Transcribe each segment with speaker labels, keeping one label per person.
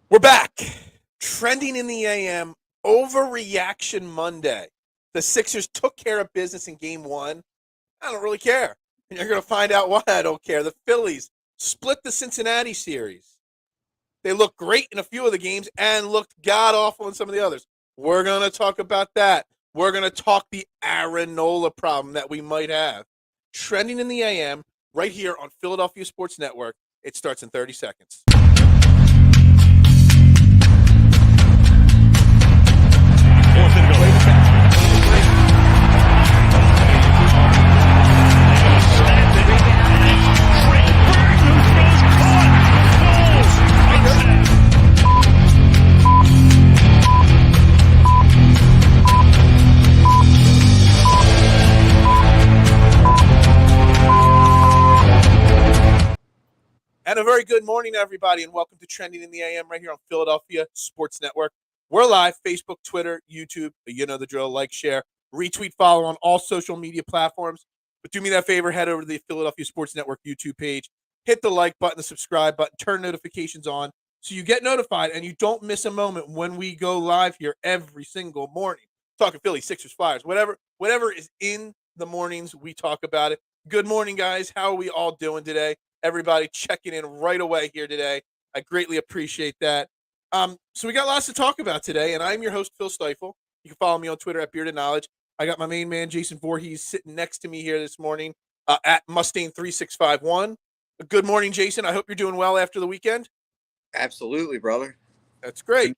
Speaker 1: We're back. Trending in the AM, overreaction Monday. The Sixers took care of business in game one. I don't really care. And you're going to find out why I don't care. The Phillies split the Cincinnati series. They looked great in a few of the games and looked god-awful in some of the others. We're going to talk about that. We're going to talk the Nola problem that we might have. Trending in the AM, right here on Philadelphia Sports Network. It starts in 30 seconds. And a very good morning, everybody, and welcome to Trending in the AM right here on Philadelphia Sports Network. We're live, Facebook, Twitter, YouTube. You know the drill. Like, share, retweet, follow on all social media platforms. But do me that favor, head over to the Philadelphia Sports Network YouTube page, hit the like button, the subscribe button, turn notifications on so you get notified and you don't miss a moment when we go live here every single morning. Talking Philly, Sixers, Flyers, whatever is in the mornings, we talk about it. Good morning, guys. How are we all doing today? Everybody checking in right away here today. I greatly appreciate that. So we got lots to talk about today, and I'm your host, Phil Stifle. You can follow me on Twitter at Bearded Knowledge. I got my main man, Jason Voorhees, sitting next to me here this morning at Mustang3651. Good morning, Jason. I hope you're doing well after the weekend.
Speaker 2: Absolutely, brother.
Speaker 1: That's great.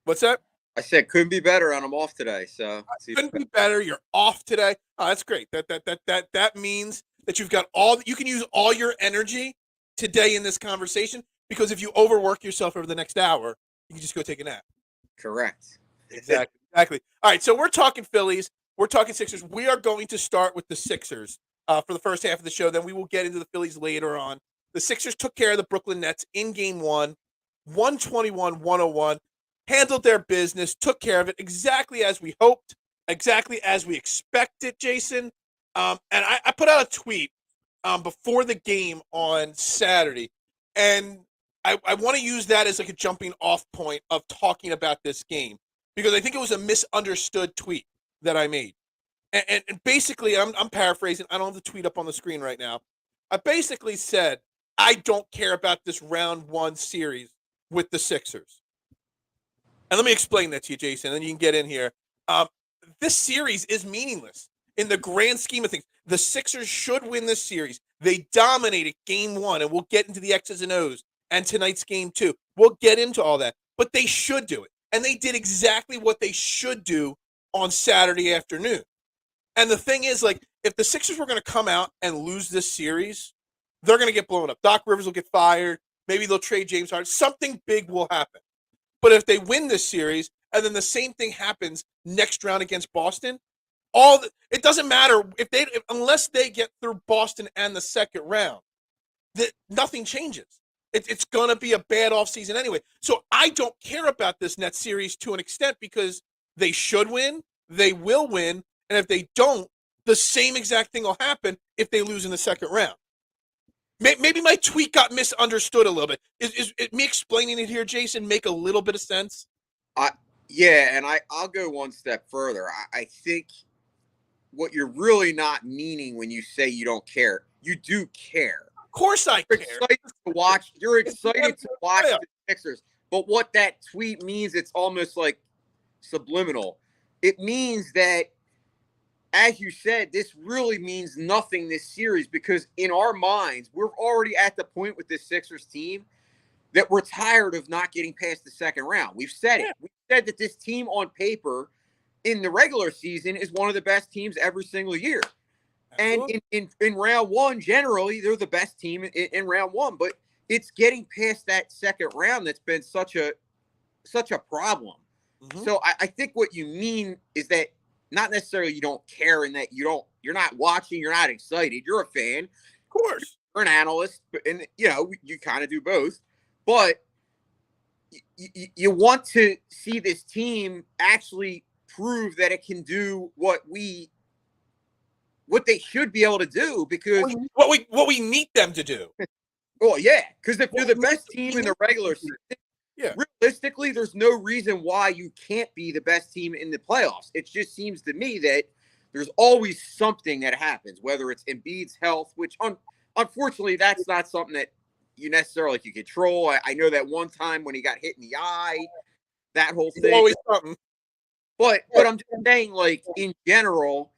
Speaker 1: What's that?
Speaker 2: I said couldn't be better, and I'm off today. So
Speaker 1: couldn't be better. You're off today. Oh, that's great. That means that you've got you can use all your energy today in this conversation, because if you overwork yourself over the next hour, you can just go take a nap.
Speaker 2: Correct.
Speaker 1: Exactly. All right, so we're talking Phillies. We're talking Sixers. We are going to start with the Sixers for the first half of the show. Then we will get into the Phillies later on. The Sixers took care of the Brooklyn Nets in game one, 121-101. Handled their business, took care of it exactly as we hoped, exactly as we expected, Jason. And I put out a tweet before the game on Saturday, and I want to use that as like a jumping off point of talking about this game, because I think it was a misunderstood tweet that I made. And basically, I'm paraphrasing. I don't have the tweet up on the screen right now. I basically said, I don't care about this round one series with the Sixers. And let me explain that to you, Jason, and then you can get in here. This series is meaningless in the grand scheme of things. The Sixers should win this series. They dominated game one, and we'll get into the X's and O's and tonight's game two. We'll get into all that, but they should do it. And they did exactly what they should do on Saturday afternoon. And the thing is, like, if the Sixers were going to come out and lose this series, they're going to get blown up. Doc Rivers will get fired. Maybe they'll trade James Harden. Something big will happen. But if they win this series, and then the same thing happens next round against Boston, it doesn't matter unless they get through Boston and the second round, that nothing changes. It's going to be a bad offseason anyway. So I don't care about this Nets series to an extent, because they should win, they will win, and if they don't, the same exact thing will happen if they lose in the second round. Maybe my tweet got misunderstood a little bit. Is me explaining it here, Jason, make a little bit of sense?
Speaker 2: Yeah, and I'll go one step further. I think what you're really not meaning when you say you don't care, you do care.
Speaker 1: Of course I care.
Speaker 2: You're excited to watch the Sixers. But what that tweet means, it's almost like subliminal. It means that, as you said, this really means nothing this series, because in our minds, we're already at the point with this Sixers team that we're tired of not getting past the second round. We've said it. We've said that this team on paper in the regular season is one of the best teams every single year. Absolutely. And in round one, generally, they're the best team in round one. But it's getting past that second round that's been such a problem. Mm-hmm. So I think what you mean is that not necessarily you don't care, and that you're not watching, you're not excited. You're a fan.
Speaker 1: Of course.
Speaker 2: You're an analyst, and you kind of do both. But you want to see this team actually prove that it can do what they should be able to do, because
Speaker 1: what we need them to do.
Speaker 2: Well, yeah, because if you're the best team in the regular season,
Speaker 1: Yeah.
Speaker 2: Realistically, there's no reason why you can't be the best team in the playoffs. It just seems to me that there's always something that happens, whether it's Embiid's health, which unfortunately, that's not something that you necessarily can control. I know that one time when he got hit in the eye, that whole
Speaker 1: There's
Speaker 2: thing.
Speaker 1: always something.
Speaker 2: But I'm just saying, like, in general,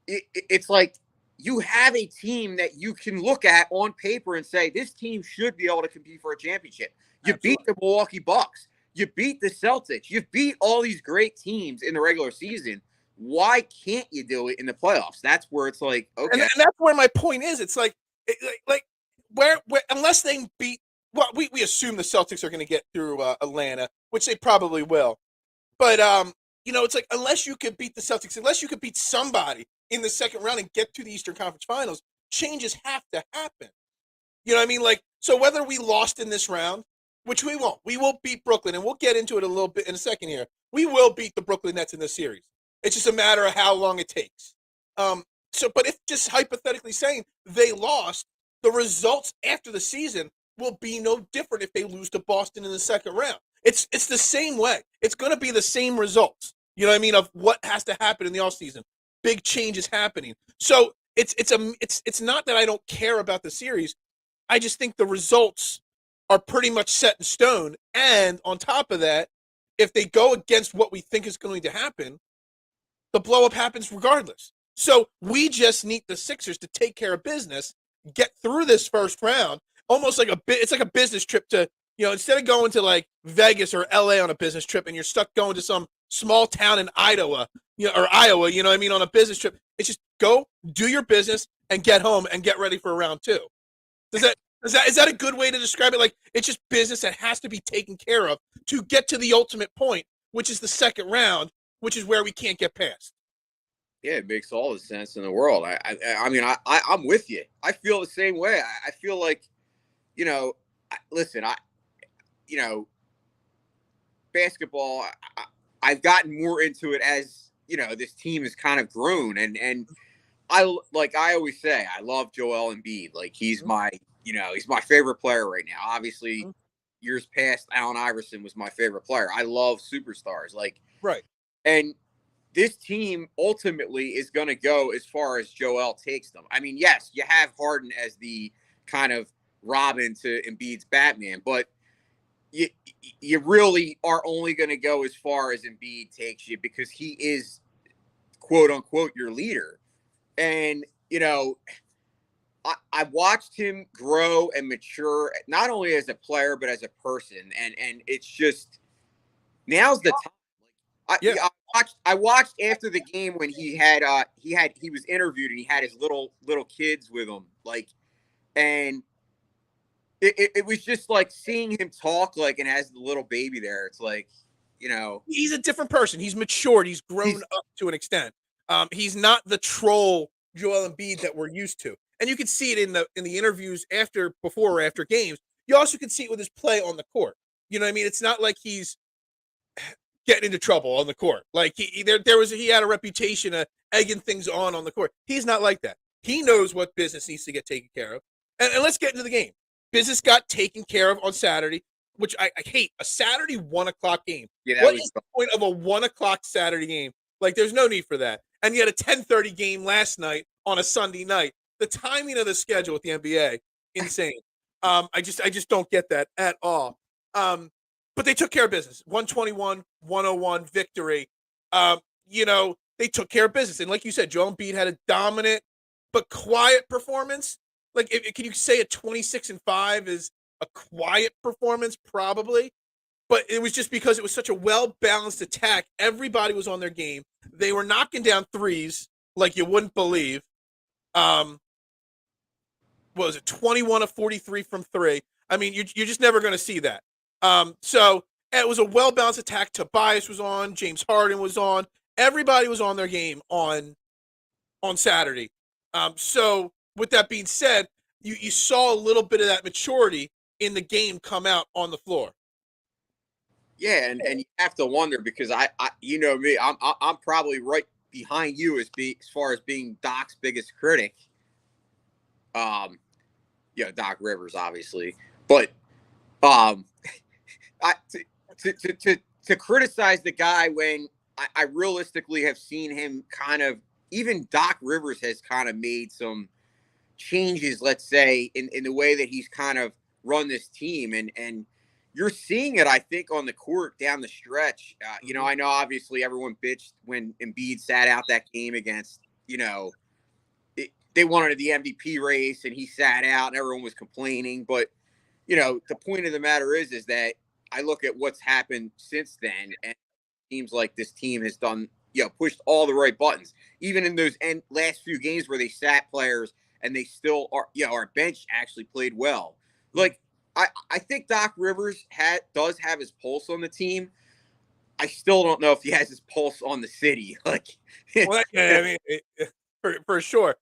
Speaker 2: it's like you have a team that you can look at on paper and say, this team should be able to compete for a championship. You beat the Milwaukee Bucks. You beat the Celtics. You beat all these great teams in the regular season. Why can't you do it in the playoffs? That's where it's like, okay.
Speaker 1: And that's where my point is. It's like where unless they beat, well, we assume the Celtics are going to get through Atlanta, which they probably will. But it's like unless you could beat the Celtics, unless you could beat somebody in the second round and get to the Eastern Conference Finals, changes have to happen. You know what I mean? Like, so whether we lost in this round, which we won't, we will beat Brooklyn, and we'll get into it a little bit in a second here. We will beat the Brooklyn Nets in this series. It's just a matter of how long it takes. But if just hypothetically saying they lost, the results after the season will be no different if they lose to Boston in the second round. It's the same way. It's going to be the same results. You know what I mean? Of what has to happen in the offseason. Big changes happening. So it's not that I don't care about the series. I just think the results are pretty much set in stone. And on top of that, if they go against what we think is going to happen, the blow up happens regardless. So we just need the Sixers to take care of business, get through this first round, almost like it's like a business trip to, instead of going to like Vegas or LA on a business trip and you're stuck going to some small town in Idaho, or Iowa, you know what I mean, on a business trip. It's just go, do your business, and get home and get ready for round two. Is that a good way to describe it? Like, it's just business that has to be taken care of to get to the ultimate point, which is the second round, which is where we can't get past.
Speaker 2: Yeah, it makes all the sense in the world. I mean, I'm with you. I feel the same way. I feel like, listen, basketball, I've gotten more into it as, this team has kind of grown. And I always say, I love Joel Embiid. Like, he's my favorite player right now. Obviously, years past, Allen Iverson was my favorite player. I love superstars. Like,
Speaker 1: right.
Speaker 2: And this team ultimately is going to go as far as Joel takes them. I mean, yes, you have Harden as the kind of Robin to Embiid's Batman, but you really are only going to go as far as Embiid takes you because he is, quote unquote, your leader. And, I watched him grow and mature, not only as a player, but as a person. And it's just, now's the time. I watched after the game when he was interviewed and he had his little kids with him, like, and it was just like seeing him talk, like, and has the little baby there. It's like,
Speaker 1: he's a different person. He's matured. He's grown up to an extent. He's not the troll Joel Embiid that we're used to, and you can see it in the interviews before or after games. You also can see it with his play on the court. You know what I mean? It's not like he's getting into trouble on the court. Like he had a reputation of egging things on the court. He's not like that. He knows what business needs to get taken care of. And let's get into the game. Business got taken care of on Saturday, which I hate. A Saturday 1 o'clock game.
Speaker 2: Yeah,
Speaker 1: what is the point of a 1 o'clock Saturday game? Like, there's no need for that. And you had a 10:30 game last night on a Sunday night. The timing of the schedule with the NBA, insane. I just don't get that at all. But they took care of business. 121-101 victory. They took care of business. And like you said, Joel Embiid had a dominant but quiet performance. Like, can you say a 26-5 is a quiet performance? Probably. But it was just because it was such a well-balanced attack. Everybody was on their game. They were knocking down threes like you wouldn't believe. What was it, 21 of 43 from three? I mean, you're just never going to see that. So it was a well-balanced attack. Tobias was on. James Harden was on. Everybody was on their game on Saturday. So with that being said, you saw a little bit of that maturity in the game come out on the floor.
Speaker 2: Yeah, and you have to wonder because I me, I'm probably right behind you as far as being Doc's biggest critic. Doc Rivers, obviously, but I, to criticize the guy when I realistically have seen him kind of, even Doc Rivers has kind of made some changes, let's say, in the way that he's kind of run this team. And you're seeing it, I think, on the court down the stretch. I know obviously everyone bitched when Embiid sat out that game against, they wanted the MVP race and he sat out and everyone was complaining. But, the point of the matter is that I look at what's happened since then, and it seems like this team has done, pushed all the right buttons, even in those last few games where they sat players and they still are, our bench actually played well. Like, I think Doc Rivers does have his pulse on the team. I still don't know if he has his pulse on the city. Like,
Speaker 1: well, I mean, for sure.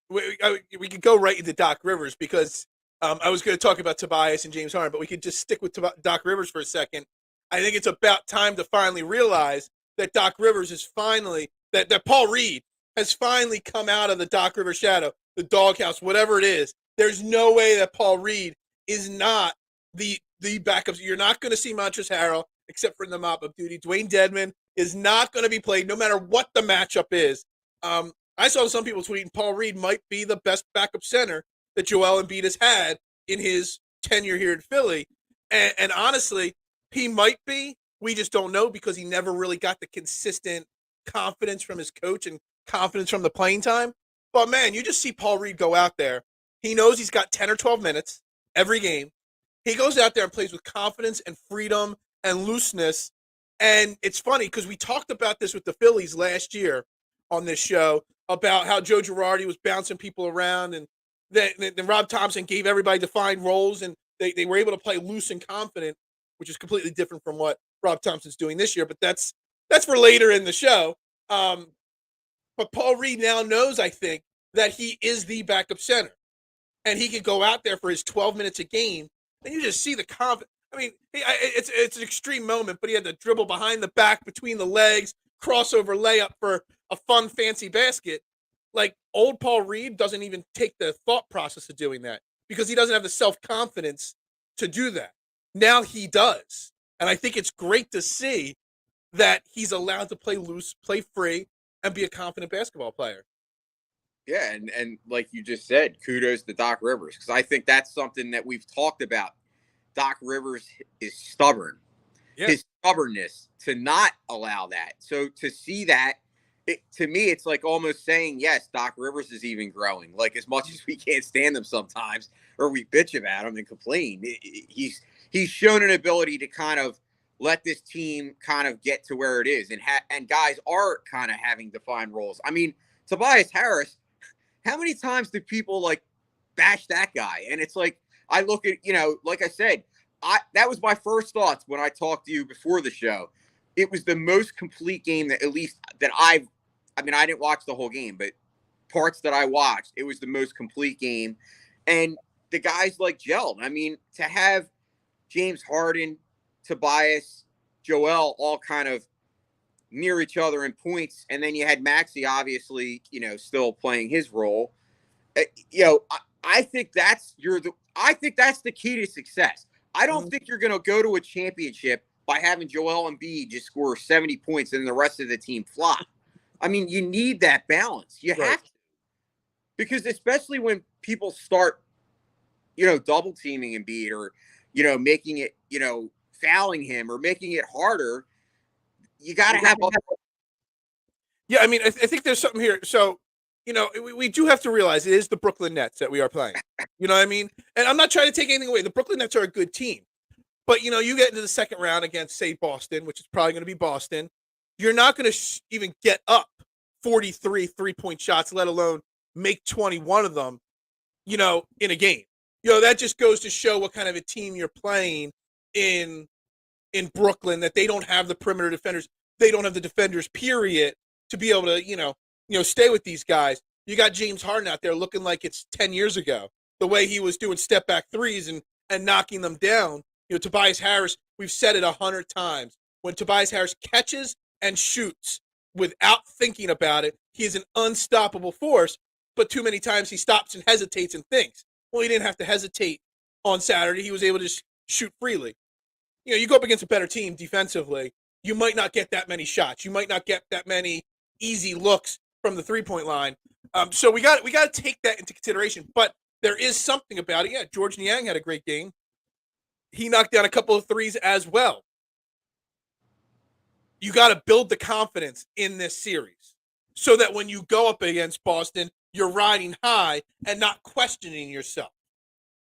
Speaker 1: We could go right into Doc Rivers because I was going to talk about Tobias and James Harden, but we could just stick with Doc Rivers for a second. I think it's about time to finally realize that Doc Rivers is finally that Paul Reed has finally come out of the Doc Rivers shadow, the doghouse, whatever it is. There's no way that Paul Reed is not the backup. You're not going to see Montrezl Harrell except for in the mop-up duty. Dwayne Dedmon is not going to be played no matter what the matchup is. I saw some people tweeting Paul Reed might be the best backup center that Joel Embiid has had in his tenure here in Philly. And honestly, he might be. We just don't know because he never really got the consistent confidence from his coach and confidence from the playing time. But, man, you just see Paul Reed go out there. He knows he's got 10 or 12 minutes every game. He goes out there and plays with confidence and freedom and looseness. And it's funny because we talked about this with the Phillies last year on this show about how Joe Girardi was bouncing people around and then Rob Thompson gave everybody defined roles and they were able to play loose and confident, which is completely different from what Rob Thompson's doing this year. But that's for later in the show. But Paul Reed now knows, I think, that he is the backup center. And he can go out there for his 12 minutes a game, and you just see the confidence. I mean, it's an extreme moment, but he had to dribble behind the back, between the legs, crossover layup for a fun, fancy basket. Like, old Paul Reed doesn't even take the thought process of doing that because he doesn't have the self-confidence to do that. Now he does. And I think it's great to see that he's allowed to play loose, play free, and be a confident basketball player.
Speaker 2: Yeah, and like you just said, kudos to Doc Rivers, because I think that's something that we've talked about. Doc Rivers is stubborn. Yeah. His stubbornness to not allow that. So to see that, to me, it's like almost saying, yes, Doc Rivers is even growing. Like, as much as we can't stand him sometimes, or we bitch about him and complain, he's shown an ability to kind of let this team kind of get to where it is, and guys are kind of having defined roles. I mean, Tobias Harris, how many times do people like bash that guy? And it's like, I look at, like I said, that was my first thoughts when I talked to you before the show. It was the most complete game that, at least that I didn't watch the whole game, but parts that I watched, it was the most complete game. And the guys like gelled. I mean, to have James Harden, Tobias, Joel all kind of near each other in points, and then you had Maxey obviously, still playing his role. I think that's the key to success. I don't think you're going to go to a championship by having Joel Embiid just score 70 points and the rest of the team flop. I mean, you need that balance. You have to, because especially when people start, double teaming Embiid or, making it, fouling him or making it harder. You got to have.
Speaker 1: Yeah, I mean, I think there's something here. So, we do have to realize it is the Brooklyn Nets that we are playing. You know what I mean? And I'm not trying to take anything away. The Brooklyn Nets are a good team. But, you get into the second round against, say, Boston, which is probably going to be Boston. You're not going to even get up 43 three-point shots, let alone make 21 of them, in a game. That just goes to show what kind of a team you're playing in Brooklyn, that they don't have the perimeter defenders. They don't have the defenders, period, to be able to, stay with these guys. You got James Harden out there looking like it's 10 years ago, the way he was doing step-back threes and knocking them down. Tobias Harris, we've said it 100 times. When Tobias Harris catches and shoots without thinking about it, he is an unstoppable force, but too many times he stops and hesitates and thinks. Well, he didn't have to hesitate on Saturday. He was able to just shoot freely. you go up against a better team defensively, you might not get that many shots. You might not get that many easy looks from the 3-point line. So we got to take that into consideration. But there is something about it. Yeah, George Niang had a great game. He knocked down a couple of threes as well. You got to build the confidence in this series so that when you go up against Boston, you're riding high and not questioning yourself.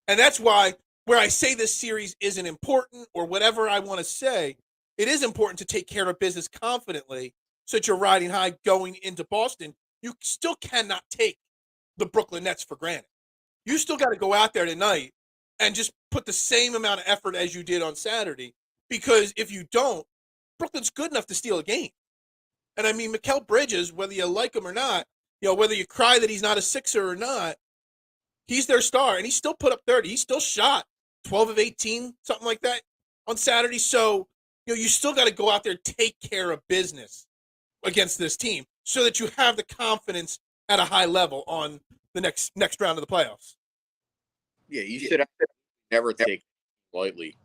Speaker 1: And that's why where I say this series isn't important or whatever I want to say, it is important to take care of business confidently so that you're riding high going into Boston. You still cannot take the Brooklyn Nets for granted. You still got to go out there tonight and just put the same amount of effort as you did on Saturday, because if you don't, Brooklyn's good enough to steal a game. And I mean, Mikal Bridges, whether you like him or not, whether you cry that he's not a Sixer or not, he's their star, and he still put up 30. He still shot 12 of 18, something like that, on Saturday. So, you still got to go out there and take care of business against this team so that you have the confidence at a high level on the next round of the playoffs.
Speaker 2: Yeah, you should never take it lightly,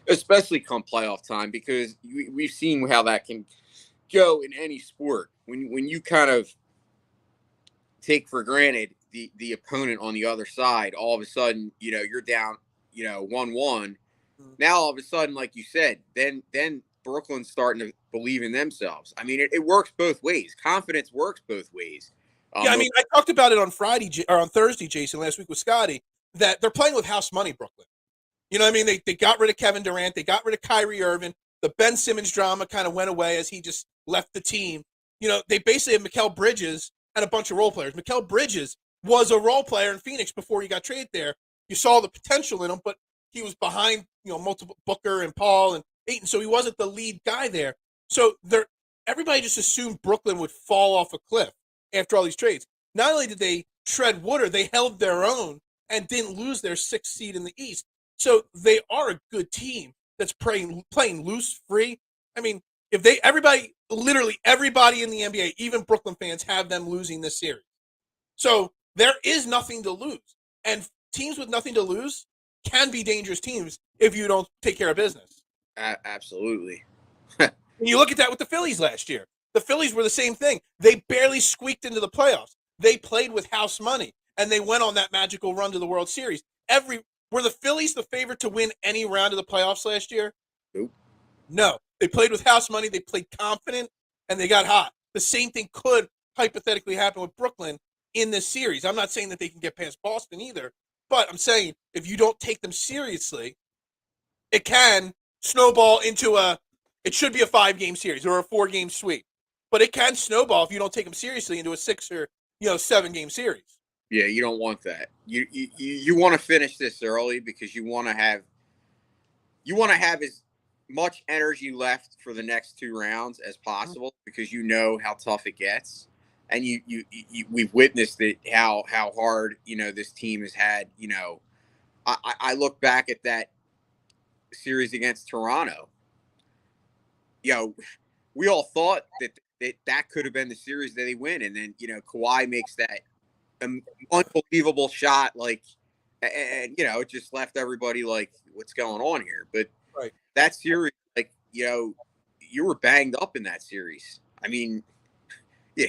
Speaker 2: especially come playoff time, because we've seen how that can go in any sport. When you kind of take for granted the opponent on the other side, all of a sudden, you're down, 1-1. Now, all of a sudden, like you said, then Brooklyn's starting to believe in themselves. I mean, it works both ways. Confidence works both ways.
Speaker 1: I mean, I talked about it on Thursday, Jason, last week with Scotty, that they're playing with house money, Brooklyn. You know what I mean? They got rid of Kevin Durant. They got rid of Kyrie Irving. The Ben Simmons drama kind of went away as he just left the team. They basically have Mikal Bridges and a bunch of role players. Mikal Bridges was a role player in Phoenix before he got traded there. You saw the potential in him, but he was behind, multiple Booker and Paul and Ayton, so he wasn't the lead guy there. So everybody just assumed Brooklyn would fall off a cliff after all these trades. Not only did they tread water, they held their own and didn't lose their 6th seed in the East. So they are a good team that's playing loose, free. I mean, literally everybody in the NBA, even Brooklyn fans, have them losing this series. So there is nothing to lose. And teams with nothing to lose can be dangerous teams if you don't take care of business.
Speaker 2: Absolutely.
Speaker 1: And you look at that with the Phillies last year. The Phillies were the same thing. They barely squeaked into the playoffs. They played with house money, and they went on that magical run to the World Series. Were the Phillies the favorite to win any round of the playoffs last year?
Speaker 2: Nope.
Speaker 1: No. They played with house money. They played confident, and they got hot. The same thing could hypothetically happen with Brooklyn in this series. I'm not saying that they can get past Boston either, but I'm saying if you don't take them seriously, it can snowball into it should be a 5-game series or a 4-game sweep. But it can snowball if you don't take them seriously into a 6 or 7-game series.
Speaker 2: Yeah, you don't want that. You want to finish this early because you want to have as much energy left for the next 2 rounds as possible, because how tough it gets, and we've witnessed it, how hard this team has had. I look back at that series against Toronto. We all thought that could have been the series that they win, and then Kawhi makes that unbelievable shot, and it just left everybody like, what's going on here? But
Speaker 1: right.
Speaker 2: That series, you were banged up in that series. I mean, yeah,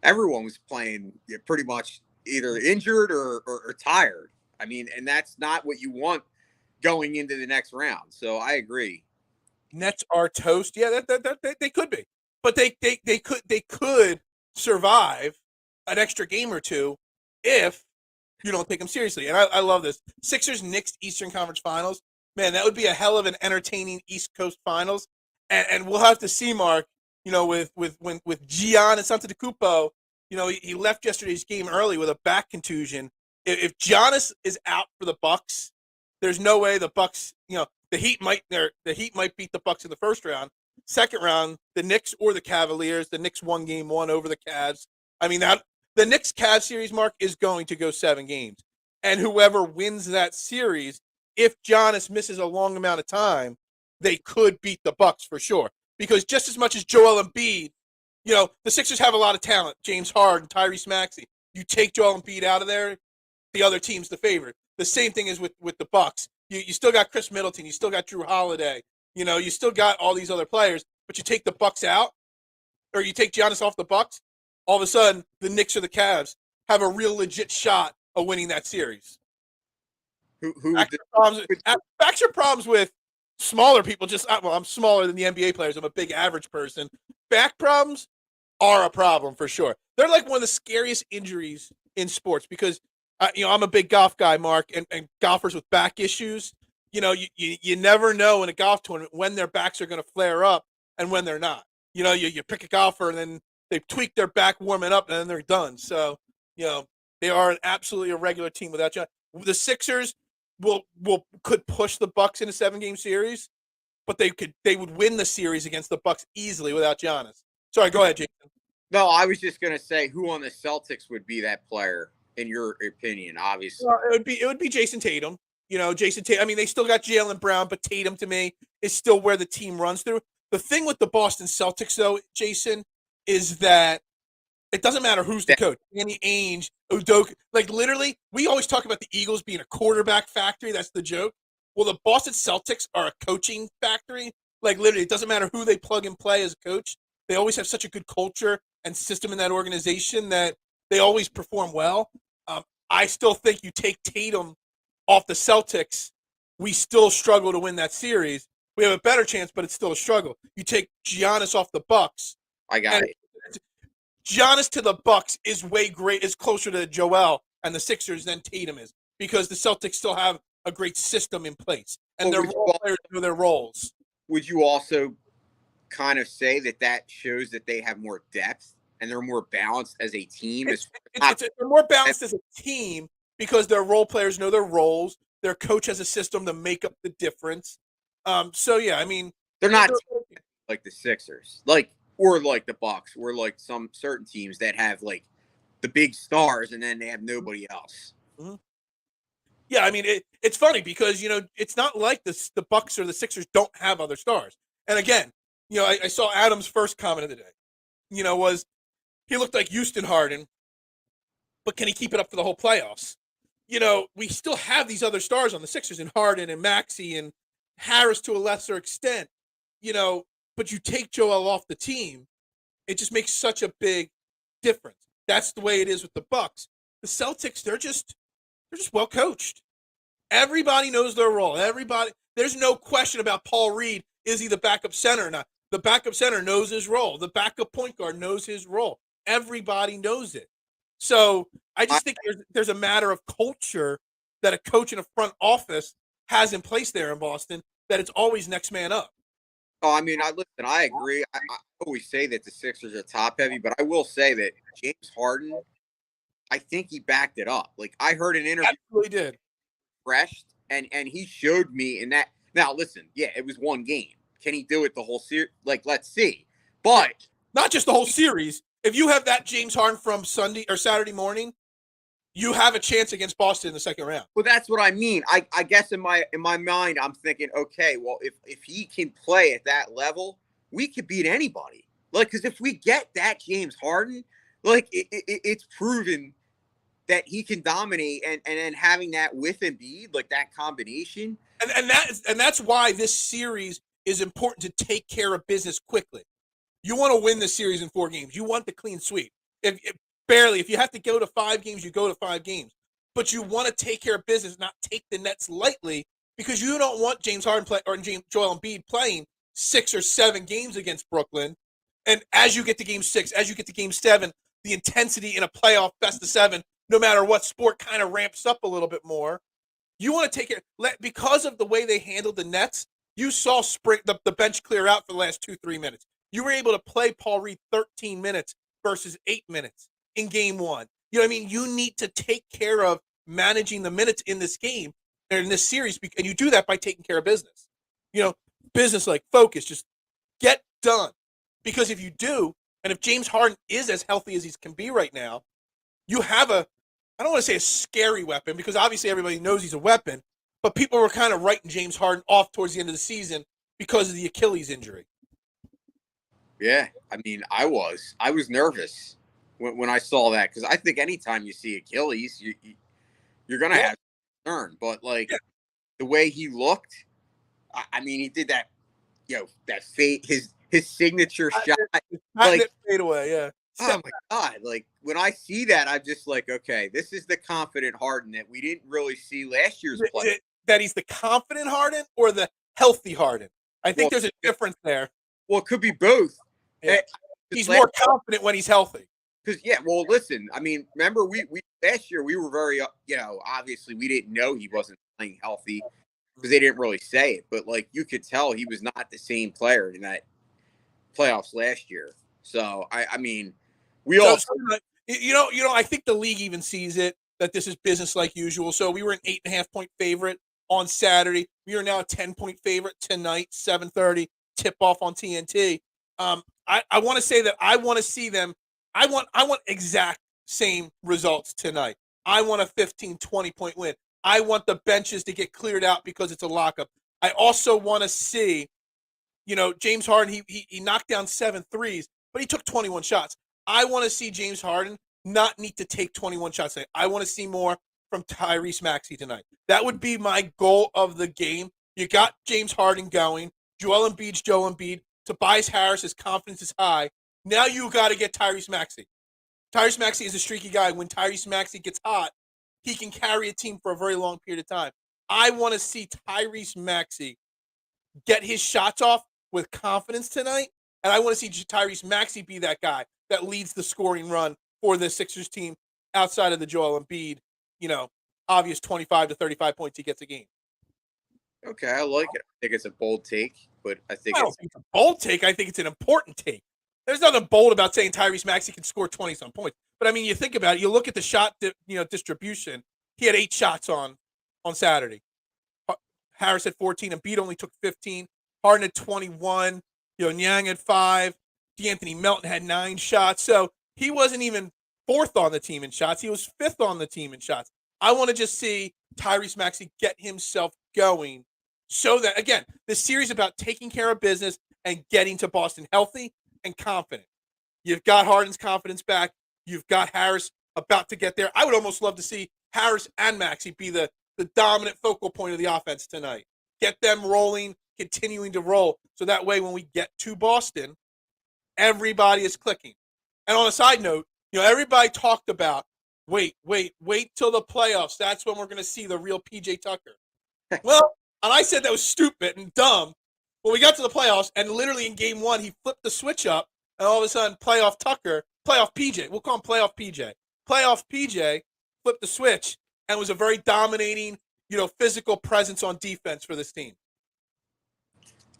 Speaker 2: everyone was playing pretty much either injured or tired. I mean, and that's not what you want going into the next round. So I agree.
Speaker 1: Nets are toast. Yeah, that they could be, but they could survive an extra game or two if you don't take them seriously. And I love this. Sixers Knicks Eastern Conference Finals. Man, that would be a hell of an entertaining East Coast Finals. And we'll have to see, Mark, with Giannis Antetokounmpo, he left yesterday's game early with a back contusion. If Giannis is out for the Bucks, there's no way the Bucks, the Heat might beat the Bucks in the first round. Second round, the Knicks or the Cavaliers. The Knicks won game 1 over the Cavs. I mean, the Knicks-Cavs series, Mark, is going to go 7 games. And whoever wins that series, if Giannis misses a long amount of time, they could beat the Bucks for sure. Because just as much as Joel Embiid, the Sixers have a lot of talent. James Harden, Tyrese Maxey. You take Joel Embiid out of there, the other team's the favorite. The same thing is with the Bucks. You still got Chris Middleton. You still got Drew Holiday. You still got all these other players, but you take the Bucks out, or you take Giannis off the Bucks, all of a sudden the Knicks or the Cavs have a real legit shot of winning that series.
Speaker 2: Who would
Speaker 1: Back's your problems with smaller people. I'm smaller than the NBA players. I'm a big average person. Back problems are a problem for sure. They're like one of the scariest injuries in sports because, I'm a big golf guy, Mark, and golfers with back issues. You never know in a golf tournament when their backs are going to flare up and when they're not. You pick a golfer and then they tweak their back warming up and then they're done. So, they are an absolutely irregular team without you. The Sixers could push the Bucks in a 7-game series, but they would win the series against the Bucks easily without Giannis. Sorry, go ahead, Jason.
Speaker 2: No, I was just gonna say who on the Celtics would be that player in your opinion. Obviously,
Speaker 1: well, it would be Jason Tatum. Jason Tatum. I mean, they still got Jaylen Brown, but Tatum to me is still where the team runs through. The thing with the Boston Celtics, though, Jason, is that it doesn't matter who's the coach. Danny Ainge, Udoka. Like, literally, we always talk about the Eagles being a quarterback factory. That's the joke. Well, the Boston Celtics are a coaching factory. Like, literally, it doesn't matter who they plug and play as a coach. They always have such a good culture and system in that organization that they always perform well. I still think you take Tatum off the Celtics, we still struggle to win that series. We have a better chance, but it's still a struggle. You take Giannis off the Bucks.
Speaker 2: I got it.
Speaker 1: Giannis to the Bucks is closer to Joel and the Sixers than Tatum is because the Celtics still have a great system in place and their role players know their roles.
Speaker 2: Would you also kind of say that shows that they have more depth and they're more balanced as a team?
Speaker 1: They're more balanced as a team because their role players know their roles. Their coach has a system to make up the difference. So yeah, I mean,
Speaker 2: they're not like the Sixers, or like the Bucks, or like some certain teams that have like the big stars and then they have nobody else.
Speaker 1: Mm-hmm. Yeah, I mean, it's funny because it's not like the Bucks or the Sixers don't have other stars. And again, I saw Adam's first comment of the day. Was he looked like Houston Harden, but can he keep it up for the whole playoffs? We still have these other stars on the Sixers and Harden and Maxey and Harris to a lesser extent, but you take Joel off the team, it just makes such a big difference. That's the way it is with the Bucks. The Celtics, they're just well coached. Everybody knows their role. There's no question about Paul Reed. Is he the backup center or not? The backup center knows his role. The backup point guard knows his role. Everybody knows it. So I just think there's a matter of culture that a coach in a front office has in place there in Boston, that it's always next man up.
Speaker 2: Oh, I mean, I agree. I always say that the Sixers are top heavy, but I will say that James Harden, I think he backed it up. Like, I heard an interview.
Speaker 1: Absolutely did.
Speaker 2: Refreshed, and he showed me in that. Now, listen, yeah, it was one game. Can he do it the whole series? Like, let's see. But
Speaker 1: not just the whole series. If you have that James Harden from Sunday or Saturday morning, you have a chance against Boston in the second round.
Speaker 2: Well, that's what I mean. I guess in my mind, I'm thinking, okay, well, if he can play at that level, we could beat anybody. Like, because if we get that James Harden, like it's proven that he can dominate, and then having that with Embiid, like that combination,
Speaker 1: and that's why this series is important to take care of business quickly. You want to win the series in 4 games. You want the clean sweep. If you have to go to 5 games, you go to 5 games. But you want to take care of business, not take the Nets lightly, because you don't want James Harden Joel Embiid playing 6 or 7 games against Brooklyn. And as you get to game 6, as you get to game 7, the intensity in a playoff best of 7, no matter what sport, kind of ramps up a little bit more. You want to take it because of the way they handled the Nets. You saw the bench clear out for the last 2-3 minutes. You were able to play Paul Reed 13 minutes versus 8 minutes in game 1. You know what I mean? You need to take care of managing the minutes in this game or in this series, and you do that by taking care of business. Business like focus, just get done. Because if you do, and if James Harden is as healthy as he can be right now, you have I don't want to say a scary weapon, because obviously everybody knows he's a weapon, but people were kind of writing James Harden off towards the end of the season because of the Achilles injury.
Speaker 2: Yeah, I mean, I was nervous when I saw that, because I think anytime you see Achilles, you're gonna have concern. But the way he looked, I mean, he did that that fade, his signature shot.
Speaker 1: Like fade away, yeah.
Speaker 2: Oh my God. Like when I see that, I'm just like, okay, this is the confident Harden that we didn't really see last year's play.
Speaker 1: That he's the confident Harden or the healthy Harden? I think there's a difference there.
Speaker 2: Well, it could be both.
Speaker 1: Yeah. He's more confident when he's healthy.
Speaker 2: Because well, listen, I mean, remember we last year we were very, obviously we didn't know he wasn't playing healthy because they didn't really say it, but like you could tell he was not the same player in that playoffs last year. So I mean,
Speaker 1: I think the league even sees it that this is business like usual. So we were an 8.5-point favorite on Saturday. We are now a 10-point favorite tonight, 7:30 tip off on TNT. I want to say that I want to see them. I want exact same results tonight. I want a 15, 20-point win. I want the benches to get cleared out because it's a lockup. I also want to see, James Harden, he knocked down 7 threes, but he took 21 shots. I want to see James Harden not need to take 21 shots tonight. I want to see more from Tyrese Maxey tonight. That would be my goal of the game. You got James Harden going. Joel Embiid. Tobias Harris, his confidence is high. Now you got to get Tyrese Maxey. Tyrese Maxey is a streaky guy. When Tyrese Maxey gets hot, he can carry a team for a very long period of time. I want to see Tyrese Maxey get his shots off with confidence tonight, and I want to see Tyrese Maxey be that guy that leads the scoring run for the Sixers team outside of the Joel Embiid, obvious 25 to 35 points he gets a game.
Speaker 2: Okay, I like it. I think it's a bold take, but I think
Speaker 1: it's a bold take. I think it's an important take. There's nothing bold about saying Tyrese Maxey can score 20-some points. But, I mean, you think about it. You look at the shot distribution. He had 8 shots on Saturday. Harris had 14. Embiid only took 15. Harden had 21. Niang had 5. DeAnthony Melton had 9 shots. So he wasn't even 4th on the team in shots. He was 5th on the team in shots. I want to just see Tyrese Maxey get himself going so that, again, this series is about taking care of business and getting to Boston healthy and confident. You've got Harden's confidence back. You've got Harris about to get there. I would almost love to see Harris and Maxey be the dominant focal point of the offense tonight. Get them rolling, continuing to roll, so that way when we get to Boston, everybody is clicking. And on a side note, everybody talked about, wait till the playoffs. That's when we're going to see the real PJ Tucker. Well, and I said that was stupid and dumb. When we got to the playoffs, and literally in game 1, he flipped the switch up, and all of a sudden, playoff PJ, we'll call him playoff PJ. Playoff PJ flipped the switch and was a very dominating, physical presence on defense for this team.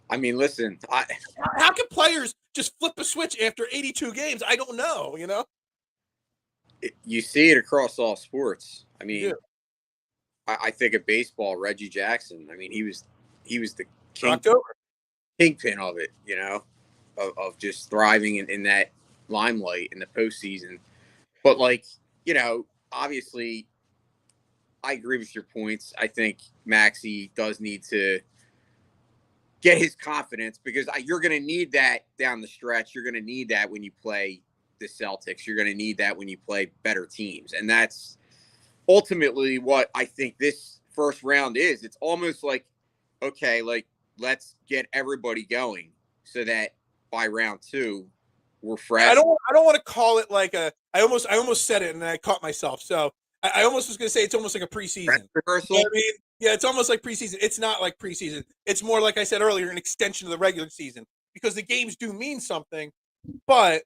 Speaker 2: I mean, listen.
Speaker 1: How can players just flip a switch after 82 games? I don't know, You
Speaker 2: see it across all sports. I mean, I think of baseball, Reggie Jackson. I mean, he was the kingpin of it, of just thriving in that limelight in the postseason. But obviously, I agree with your points. I think Maxey does need to get his confidence because you're going to need that down the stretch. You're going to need that when you play the Celtics. You're going to need that when you play better teams. And that's ultimately what I think this first round is. It's almost like, okay, let's get everybody going so that by round 2 we're fresh.
Speaker 1: I don't want to call it like I almost said it and I caught myself. So I almost was going to say it's almost like a preseason
Speaker 2: rehearsal.
Speaker 1: I mean, yeah, it's almost like preseason. It's not like preseason. It's more like I said earlier, an extension of the regular season because the games do mean something, but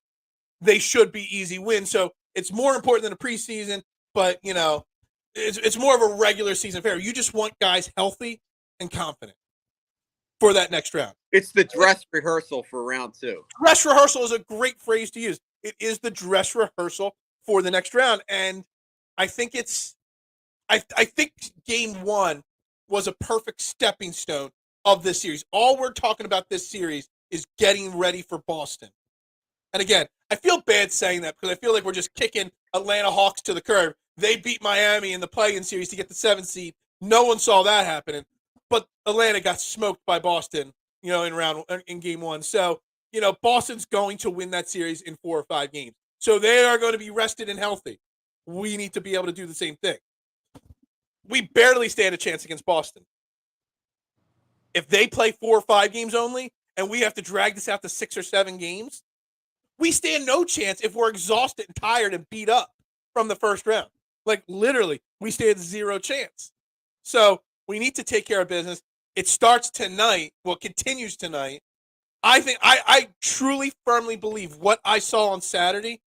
Speaker 1: they should be easy wins. So it's more important than a preseason, but it's more of a regular season affair. You just want guys healthy and confident for that next round.
Speaker 2: It's the dress rehearsal for round 2.
Speaker 1: Dress rehearsal is a great phrase to use. It is the dress rehearsal for the next round. And I think I think game 1 was a perfect stepping stone of this series. All we're talking about this series is getting ready for Boston. And again, I feel bad saying that because I feel like we're just kicking Atlanta Hawks to the curb. They beat Miami in the play-in series to get the 7th seed. No one saw that happening. But Atlanta got smoked by Boston, in game 1. So, Boston's going to win that series in 4 or 5 games. So they are going to be rested and healthy. We need to be able to do the same thing. We barely stand a chance against Boston. If they play 4 or 5 games only and we have to drag this out to 6 or 7 games, we stand no chance if we're exhausted and tired and beat up from the first round. Like, literally, we stand 0 chance. So we need to take care of business. It starts tonight. Well, it continues tonight. I truly, firmly believe what I saw on Saturday.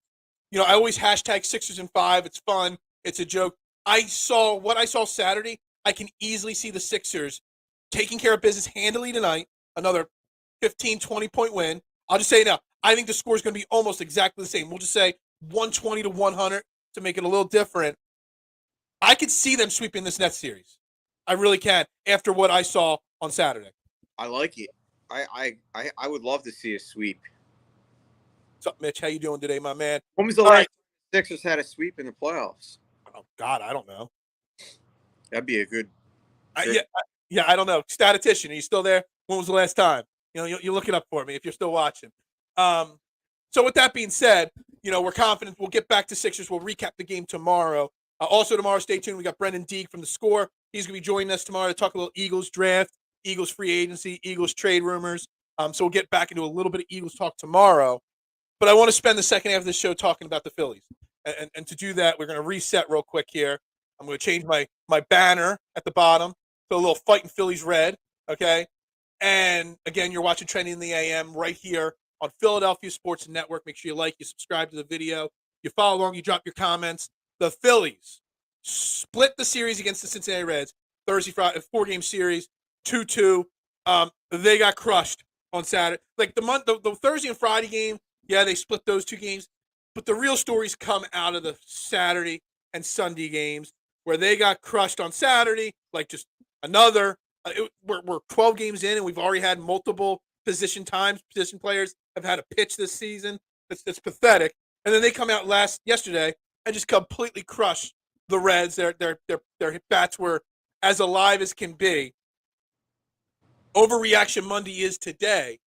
Speaker 1: I always hashtag Sixers in 5. It's fun. It's a joke. What I saw Saturday. I can easily see the Sixers taking care of business handily tonight. Another 15, 20-point win. I'll just say now, I think the score is going to be almost exactly the same. We'll just say 120 to 100 to make it a little different. I could see them sweeping this Nets series. I really can after what I saw on Saturday.
Speaker 2: I like it. I would love to see a sweep.
Speaker 1: What's up, Mitch? How you doing today, my man?
Speaker 2: When was the last time the Sixers had a sweep in the playoffs?
Speaker 1: Oh, God, I don't know.
Speaker 2: That'd be a good.
Speaker 1: Yeah, I don't know. Statistician, are you still there? When was the last time? You look it up for me if you're still watching. So with that being said, we're confident we'll get back to Sixers. We'll recap the game tomorrow. Also tomorrow, stay tuned. We got Brendan Deeg from The Score. He's going to be joining us tomorrow to talk a little Eagles draft, Eagles free agency, Eagles trade rumors. So we'll get back into a little bit of Eagles talk tomorrow. But I want to spend the second half of the show talking about the Phillies. And to do that, we're going to reset real quick here. I'm going to change my banner at the bottom to a little Fighting Phillies red, okay? And, again, you're watching Trending in the AM right here on Philadelphia Sports Network. Make sure you like, you subscribe to the video, you follow along, you drop your comments. The Phillies split the series against the Cincinnati Reds, Thursday, Friday, 4-game series, 2-2. They got crushed on Saturday. Like the Thursday and Friday game, yeah, they split those 2 games. But the real stories come out of the Saturday and Sunday games where they got crushed on Saturday, like just another. We're 12 games in, and we've already had multiple position players have had a pitch this season. That's pathetic. And then they come out yesterday and just completely crush the Reds. Their bats were as alive as can be. Overreaction Monday is today.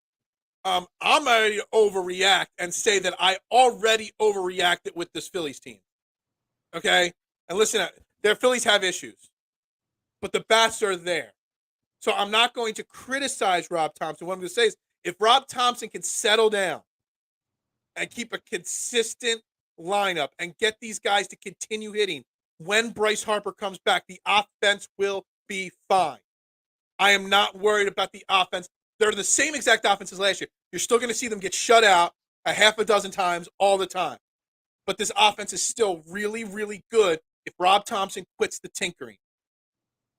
Speaker 1: I'm ready to overreact and say that I already overreacted with this Phillies team. Okay? And listen, their Phillies have issues, but the bats are there. So I'm not going to criticize Rob Thompson. What I'm going to say is if Rob Thompson can settle down and keep a consistent lineup and get these guys to continue hitting when Bryce Harper comes back, the offense will be fine. I am not worried about the offense. They're the same exact offense as last year. You're still going to see them get shut out a half a dozen times all the time. But this offense is still really, really good if Rob Thompson quits the tinkering.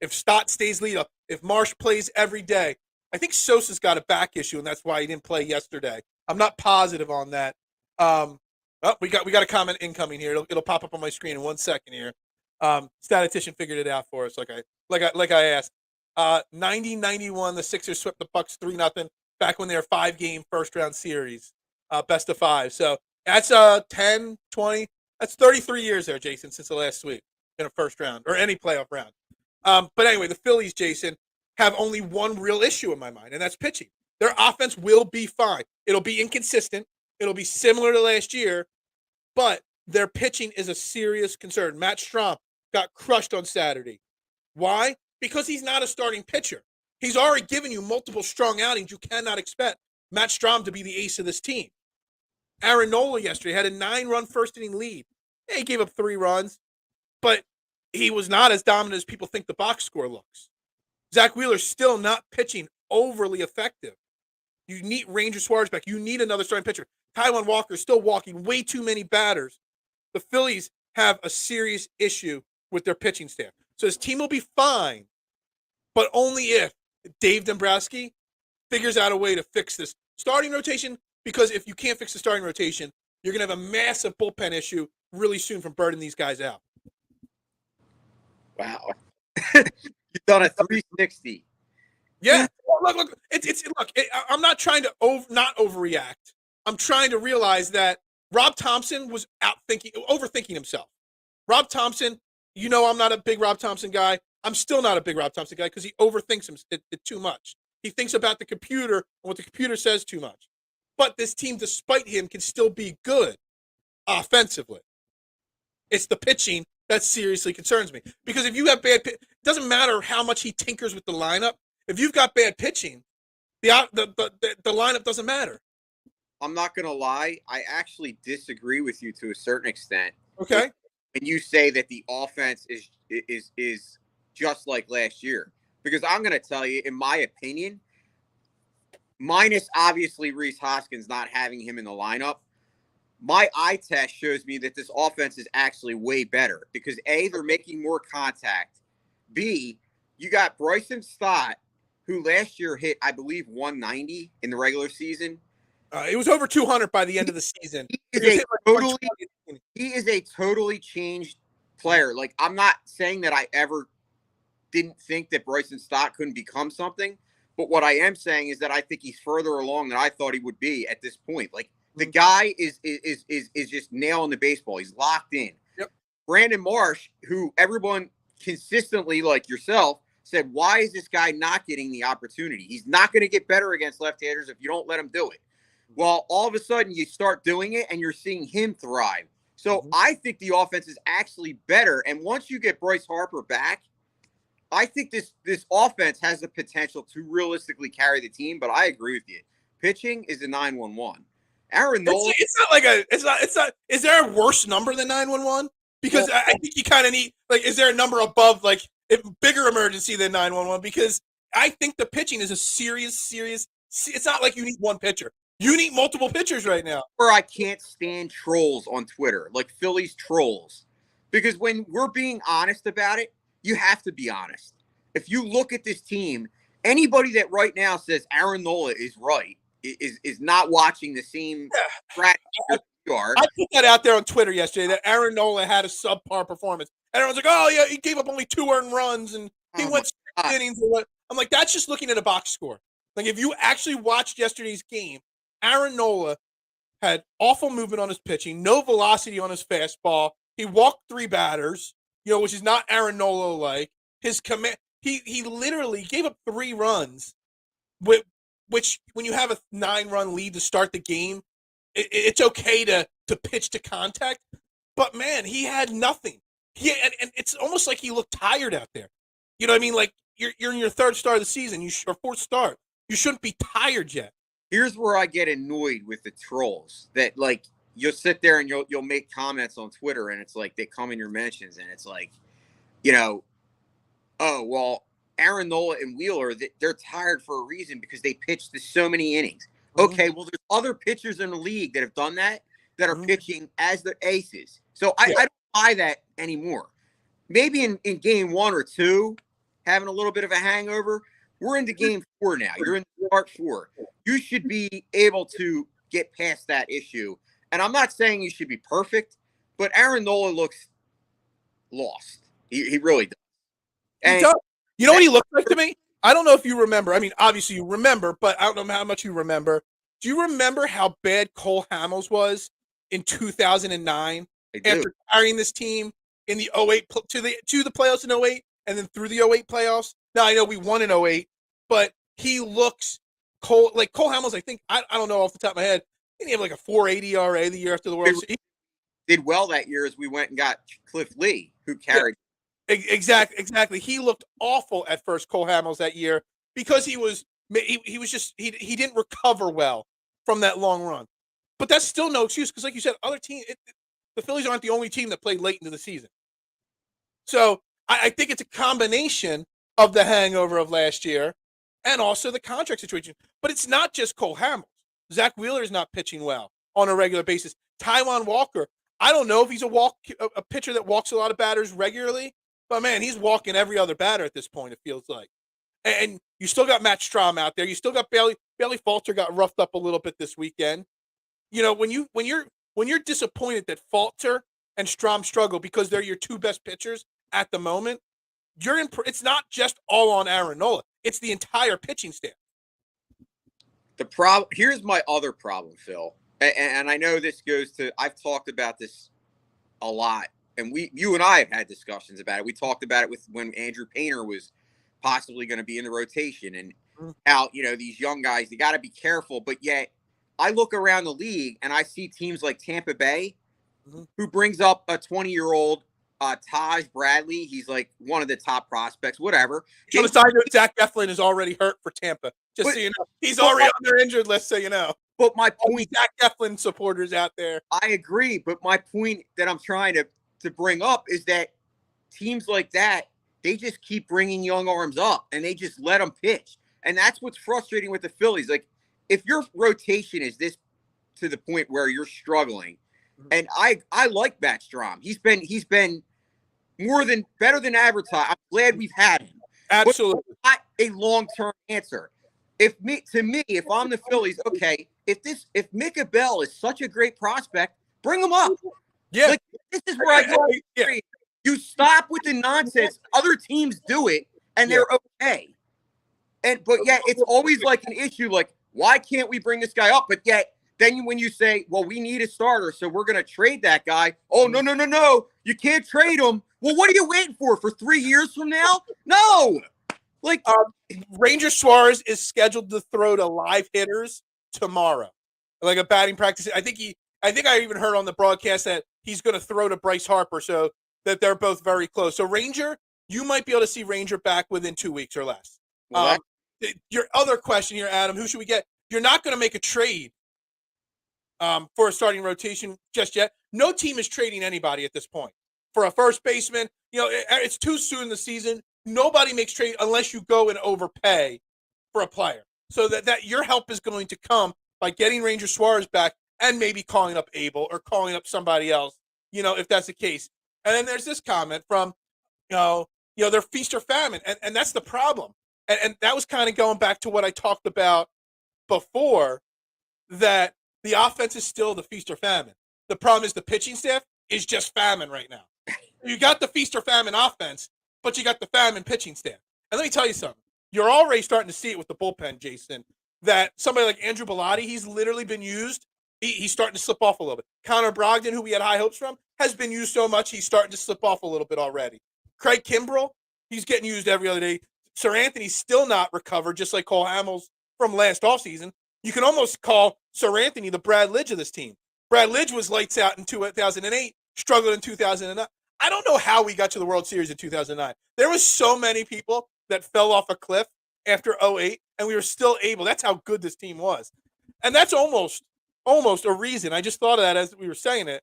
Speaker 1: If Stott stays lead up, if Marsh plays every day. I think Sosa's got a back issue, and that's why he didn't play yesterday. I'm not positive on that. We got a comment incoming here. It'll pop up on my screen in 1 second here. Statistician figured it out for us, like I asked. 90-91, the Sixers swept the Bucks 3-0 back when they were 5-game first-round series, best of 5. So that's 10, 20. That's 33 years there, Jason, since the last sweep in a first round or any playoff round. But anyway, the Phillies, Jason, have only one real issue in my mind, and that's pitching. Their offense will be fine. It'll be inconsistent. It'll be similar to last year, but their pitching is a serious concern. Matt Strahm got crushed on Saturday. Why? Because he's not a starting pitcher. He's already given you multiple strong outings. You cannot expect Matt Strahm to be the ace of this team. Aaron Nola yesterday had a 9-run first-inning lead. Yeah, he gave up 3 runs, but he was not as dominant as people think the box score looks. Zach Wheeler's still not pitching overly effective. You need Ranger Suarez back. You need another starting pitcher. Taijuan Walker's still walking way too many batters. The Phillies have a serious issue with their pitching staff. So his team will be fine, but only if Dave Dombrowski figures out a way to fix this starting rotation, because if you can't fix the starting rotation, you're going to have a massive bullpen issue really soon from burning these guys out.
Speaker 2: Wow. You've done a 360.
Speaker 1: Yeah. Look. I'm not trying to not overreact. I'm trying to realize that Rob Thompson was overthinking himself. Rob Thompson, I'm not a big Rob Thompson guy. I'm still not a big Rob Thompson guy because he overthinks it too much. He thinks about the computer and what the computer says too much. But this team, despite him, can still be good offensively. It's the pitching that seriously concerns me. Because if you have bad pitching, it doesn't matter how much he tinkers with the lineup. If you've got bad pitching, the lineup doesn't matter.
Speaker 2: I'm not going to lie. I actually disagree with you to a certain extent.
Speaker 1: Okay.
Speaker 2: When you say that the offense is just like last year, because I'm going to tell you, in my opinion, minus obviously Reese Hoskins not having him in the lineup, my eye test shows me that this offense is actually way better because A, they're making more contact. B, you got Bryson Stott, who last year hit, I believe, 190 in the regular season.
Speaker 1: It was over 200 by the end of the season.
Speaker 2: He is a totally changed player. Like, I'm not saying that I ever didn't think that Bryson Stott couldn't become something, but what I am saying is that I think he's further along than I thought he would be at this point. Like, the guy is just nailing the baseball. He's locked in.
Speaker 1: Yep.
Speaker 2: Brandon Marsh, who everyone consistently, like yourself, said, why is this guy not getting the opportunity? He's not going to get better against left-handers if you don't let him do it. Well, all of a sudden you start doing it and you're seeing him thrive. So I think the offense is actually better. And once you get Bryce Harper back, I think this offense has the potential to realistically carry the team. But I agree with you. Pitching is a 911. Aaron Nola.
Speaker 1: It's not. Is there a worse number than 911? Because I think you kind of need, like, is there a number above, like, bigger emergency than 911? Because I think the pitching is a serious. It's not like you need one pitcher. You need multiple pitchers right now.
Speaker 2: Or I can't stand trolls on Twitter, like Phillies trolls. Because when we're being honest about it, you have to be honest. If you look at this team, anybody that right now says Aaron Nola is right is not watching the same strategy you are.
Speaker 1: I put that out there on Twitter yesterday that Aaron Nola had a subpar performance. And everyone's like, oh, yeah, he gave up only 2 earned runs and he went 6 innings. Or what. I'm like, that's just looking at a box score. Like, if you actually watched yesterday's game, Aaron Nola had awful movement on his pitching, no velocity on his fastball. He walked 3 batters, which is not Aaron Nola-like. His command, he literally gave up 3 runs, which when you have a 9-run lead to start the game, it's okay to pitch to contact. But man, he had nothing. And it's almost like he looked tired out there. You know what I mean? Like you're in your 3rd start of the season, or 4th start. You shouldn't be tired yet.
Speaker 2: Here's where I get annoyed with the trolls that, like, you'll sit there and you'll make comments on Twitter and it's like they come in your mentions and it's like, oh, well, Aaron Nola and Wheeler, they're tired for a reason because they pitched to so many innings. Okay, well, there's other pitchers in the league that have done that are pitching as the aces. So I don't buy that anymore. Maybe in game 1 or 2, having a little bit of a hangover. We're into game 4 now. You're in start 4. You should be able to get past that issue. And I'm not saying you should be perfect, but Aaron Nola looks lost. He really does.
Speaker 1: He does. You know what he looked like to me? I don't know if you remember. I mean, obviously you remember, but I don't know how much you remember. Do you remember how bad Cole Hamels was in 2009 after carrying this team in the 08 to the playoffs in 08 and then through the 08 playoffs? Now I know we won in 08, but he looks Cole Hamels. I think I don't know off the top of my head. He had like a 4.80 ERA the year after the World Series.
Speaker 2: He did well that year as we went and got Cliff Lee, who carried.
Speaker 1: Yeah, exactly. He looked awful at first, Cole Hamels, that year because he didn't recover well from that long run. But that's still no excuse because, like you said, other teams, the Phillies aren't the only team that played late into the season. So I think it's a combination of the hangover of last year and also the contract situation. But it's not just Cole Hamels. Zach Wheeler is not pitching well on a regular basis. Taijuan Walker, I don't know if he's a pitcher that walks a lot of batters regularly, but man, he's walking every other batter at this point, it feels like. And you still got Matt Strahm out there. You still got Bailey Falter got roughed up a little bit this weekend. When you're disappointed that Falter and Strahm struggle because they're your 2 best pitchers at the moment, it's not just all on Aaron Nola. It's the entire pitching staff.
Speaker 2: Here's my other problem, Phil. And I know this goes to, I've talked about this a lot, and you and I have had discussions about it. We talked about it when Andrew Painter was possibly going to be in the rotation and how, these young guys, they got to be careful. But yet I look around the league and I see teams like Tampa Bay, who brings up a 20-year-old Taj Bradley, he's like one of the top prospects, whatever.
Speaker 1: On the side note, Zach Eflin is already hurt for Tampa. Just so you know. He's already on their injured list, so you know.
Speaker 2: But my point,
Speaker 1: Zach Eflin supporters out there.
Speaker 2: I agree, but my point that I'm trying to bring up is that teams like that, they just keep bringing young arms up and they just let them pitch. And that's what's frustrating with the Phillies. Like, if your rotation is this to the point where you're struggling, and I like Matt Strom. He's been better than advertised. I'm glad we've had him.
Speaker 1: Absolutely.
Speaker 2: But not a long-term answer. If I'm the Phillies, okay, if Micah Bell is such a great prospect, bring him up.
Speaker 1: Yeah.
Speaker 2: Like, this is where I go. Yeah. You stop with the nonsense. Other teams do it, and they're okay. But yet it's always like an issue. Like, why can't we bring this guy up? But yet, then when you say, well, we need a starter, so we're going to trade that guy. Oh, no. You can't trade him. Well, what are you waiting for 3 years from now? No. Like,
Speaker 1: Ranger Suarez is scheduled to throw to live hitters tomorrow, like a batting practice. I think I even heard on the broadcast that he's going to throw to Bryce Harper, so that they're both very close. So Ranger, you might be able to see Ranger back within 2 weeks or less. Well, your other question here, Adam, who should we get? You're not going to make a trade for a starting rotation just yet. No team is trading anybody at this point for a first baseman. You know, it's too soon in the season. Nobody makes trade unless you go and overpay for a player. So that your help is going to come by getting Ranger Suarez back and maybe calling up Abel or calling up somebody else, you know, if that's the case. And then there's this comment from, you know, they're feast or famine. And that's the problem. And that was kind of going back to what I talked about before, that the offense is still the feast or famine. The problem is the pitching staff is just famine right now. You got the feast or famine offense, but you got the famine pitching staff. And let me tell you something. You're already starting to see it with the bullpen, Jason, that somebody like Andrew Bellotti, he's literally been used. He's starting to slip off a little bit. Connor Brogdon, who we had high hopes from, has been used so much he's starting to slip off a little bit already. Craig Kimbrell, he's getting used every other day. Sir Anthony's still not recovered, just like Cole Hamels from last offseason. You can almost call Sir Anthony the Brad Lidge of this team. Brad Lidge was lights out in 2008, struggled in 2009. I don't know how we got to the World Series in 2009. There was so many people that fell off a cliff after 08, and we were still able. That's how good this team was. And that's almost a reason. I just thought of that as we were saying it.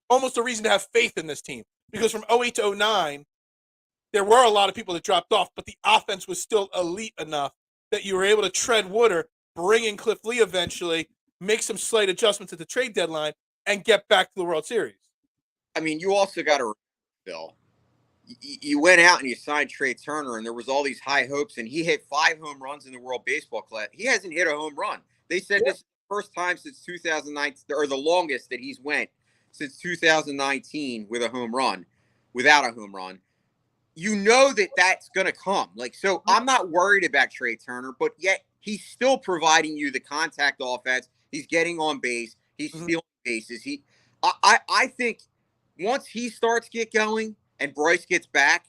Speaker 1: Almost a reason to have faith in this team. Because from 08 to 09, there were a lot of people that dropped off, but the offense was still elite enough that you were able to tread water, bring in Cliff Lee eventually, make some slight adjustments at the trade deadline, and get back to the World Series.
Speaker 2: I mean, you also got to, Bill, you went out and you signed Trey Turner, and there was all these high hopes, and he hit 5 home runs in the World Baseball Classic. He hasn't hit a home run. They said this is the first time since 2019, or the longest that he's went since 2019 with a home run, without a home run. You know that that's going to come. Like, so I'm not worried about Trey Turner, but yet he's still providing you the contact offense. He's getting on base. He's stealing bases. I think once he starts get going and Bryce gets back,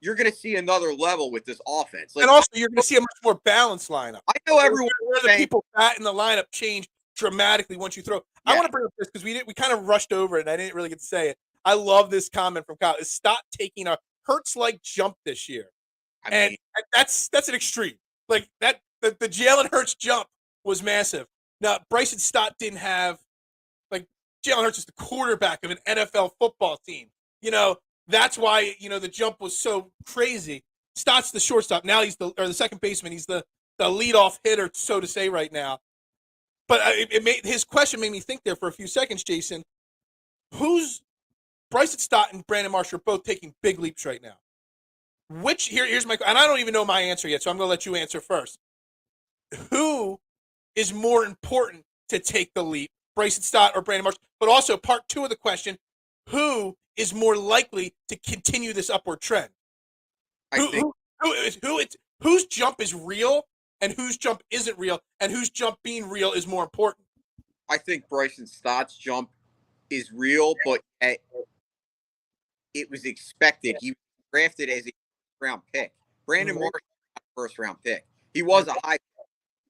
Speaker 2: you're going to see another level with this offense. Like,
Speaker 1: and also, you're going to see a much more balanced lineup.
Speaker 2: I know everyone
Speaker 1: where the people bat in the lineup change dramatically once you throw. Yeah. I want to bring up this because we kind of rushed over it, and I didn't really get to say it. I love this comment from Kyle. Is Stott taking a Hurts-like jump this year? And that's an extreme. Like that, the Jalen Hurts jump was massive. Now, Bryson Stott didn't have, like, Jalen Hurts is the quarterback of an NFL football team. You know, that's why, you know, the jump was so crazy. Stott's the shortstop. Now he's the second baseman. He's the leadoff hitter, so to say, right now. But his question made me think there for a few seconds, Jason. Bryson Stott and Brandon Marsh are both taking big leaps right now. Here's my, and I don't even know my answer yet, so I'm going to let you answer first. Who is more important to take the leap, Bryson Stott or Brandon Marsh? But also, part two of the question, who is more likely to continue this upward trend? Whose jump is real and whose jump isn't real, and whose jump being real is more important?
Speaker 2: I think Bryson Stott's jump is real, but it was expected. He was drafted as a first-round pick. Brandon Marsh was a first-round pick. He was a high,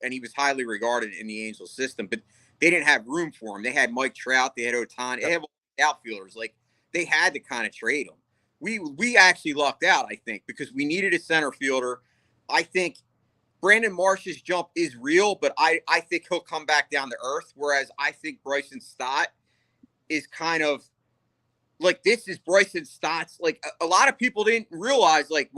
Speaker 2: and he was highly regarded in the Angels system, but they didn't have room for him. They had Mike Trout. They had Ohtani. They had outfielders. Like, they had to kind of trade him. we actually lucked out, I think, because we needed a center fielder. I think Brandon Marsh's jump is real, but I think he'll come back down to earth, whereas I think Bryson Stott is kind of like, this is Bryson Stott's, like, a lot of people didn't realize, like,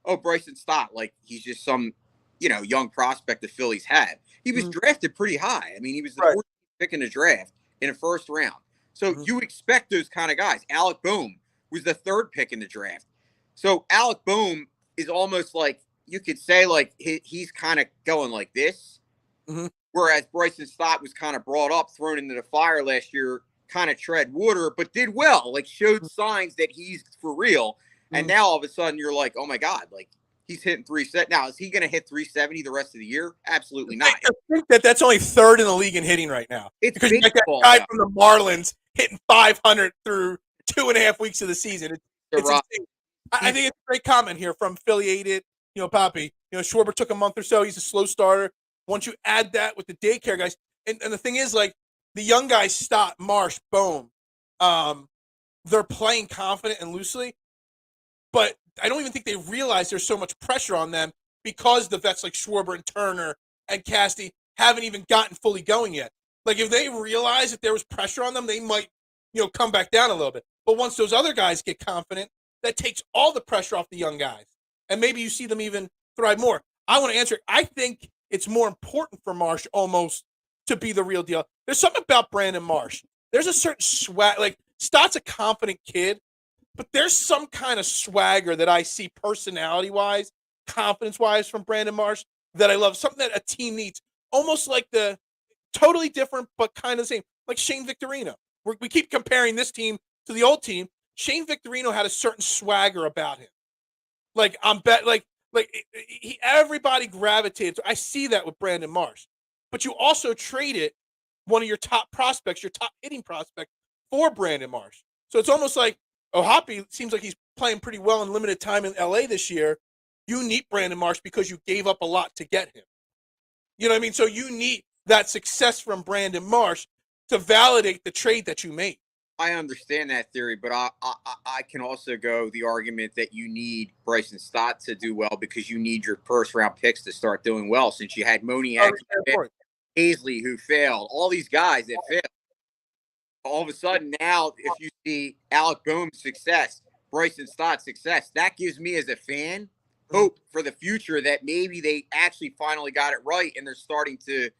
Speaker 2: oh, Bryson Stott, like, he's just some, young prospect the Phillies had. He was drafted pretty high. I mean, he was the 14th pick in the draft in the first round. So you expect those kind of guys. Alec Boehm was the 3rd pick in the draft. So Alec Boehm is almost like, you could say, like, he's kind of going like this. Whereas Bryson Stott was kind of brought up, thrown into the fire last year, kind of tread water, but did well, like, showed signs that he's for real. And now all of a sudden you're like, oh my God, like, he's hitting 370. Now, is he going to hit 370 the rest of the year? Absolutely not.
Speaker 1: I think that's only 3rd in the league in hitting right now.
Speaker 2: It's
Speaker 1: because
Speaker 2: baseball,
Speaker 1: that guy from the Marlins hitting 500 through 2.5 weeks of the season. It's I think it's a great comment here from Affiliated, Poppy. Schwarber took a month or so. He's a slow starter. Once you add that with the daycare guys, and the thing is, like, the young guys, Stott, Marsh, Boehm, they're playing confident and loosely, but I don't even think they realize there's so much pressure on them because the vets like Schwarber and Turner and Casty haven't even gotten fully going yet. Like, if they realize that there was pressure on them, they might, come back down a little bit. But once those other guys get confident, that takes all the pressure off the young guys. And maybe you see them even thrive more. I want to answer it. I think it's more important for Marsh almost to be the real deal. There's something about Brandon Marsh. There's a certain swag. Like, Stott's a confident kid, but there's some kind of swagger that I see personality-wise, confidence-wise from Brandon Marsh that I love. Something that a team needs. Almost like the totally different, but kind of the same. Like Shane Victorino. We keep comparing this team to the old team. Shane Victorino had a certain swagger about him. Like, everybody gravitated. I see that with Brandon Marsh. But you also traded one of your top prospects, your top hitting prospect, for Brandon Marsh. So it's almost like, Hoppy seems like he's playing pretty well in limited time in LA this year. You need Brandon Marsh because you gave up a lot to get him. You know what I mean? So you need that success from Brandon Marsh to validate the trade that you made.
Speaker 2: I understand that theory, but I can also go the argument that you need Bryson Stott to do well because you need your first-round picks to start doing well, since you had Moniak, Hazley, who failed, all these guys that failed. All of a sudden now, if you see Alec Boehm's success, Bryson Stott's success, that gives me as a fan hope for the future that maybe they actually finally got it right and they're starting to,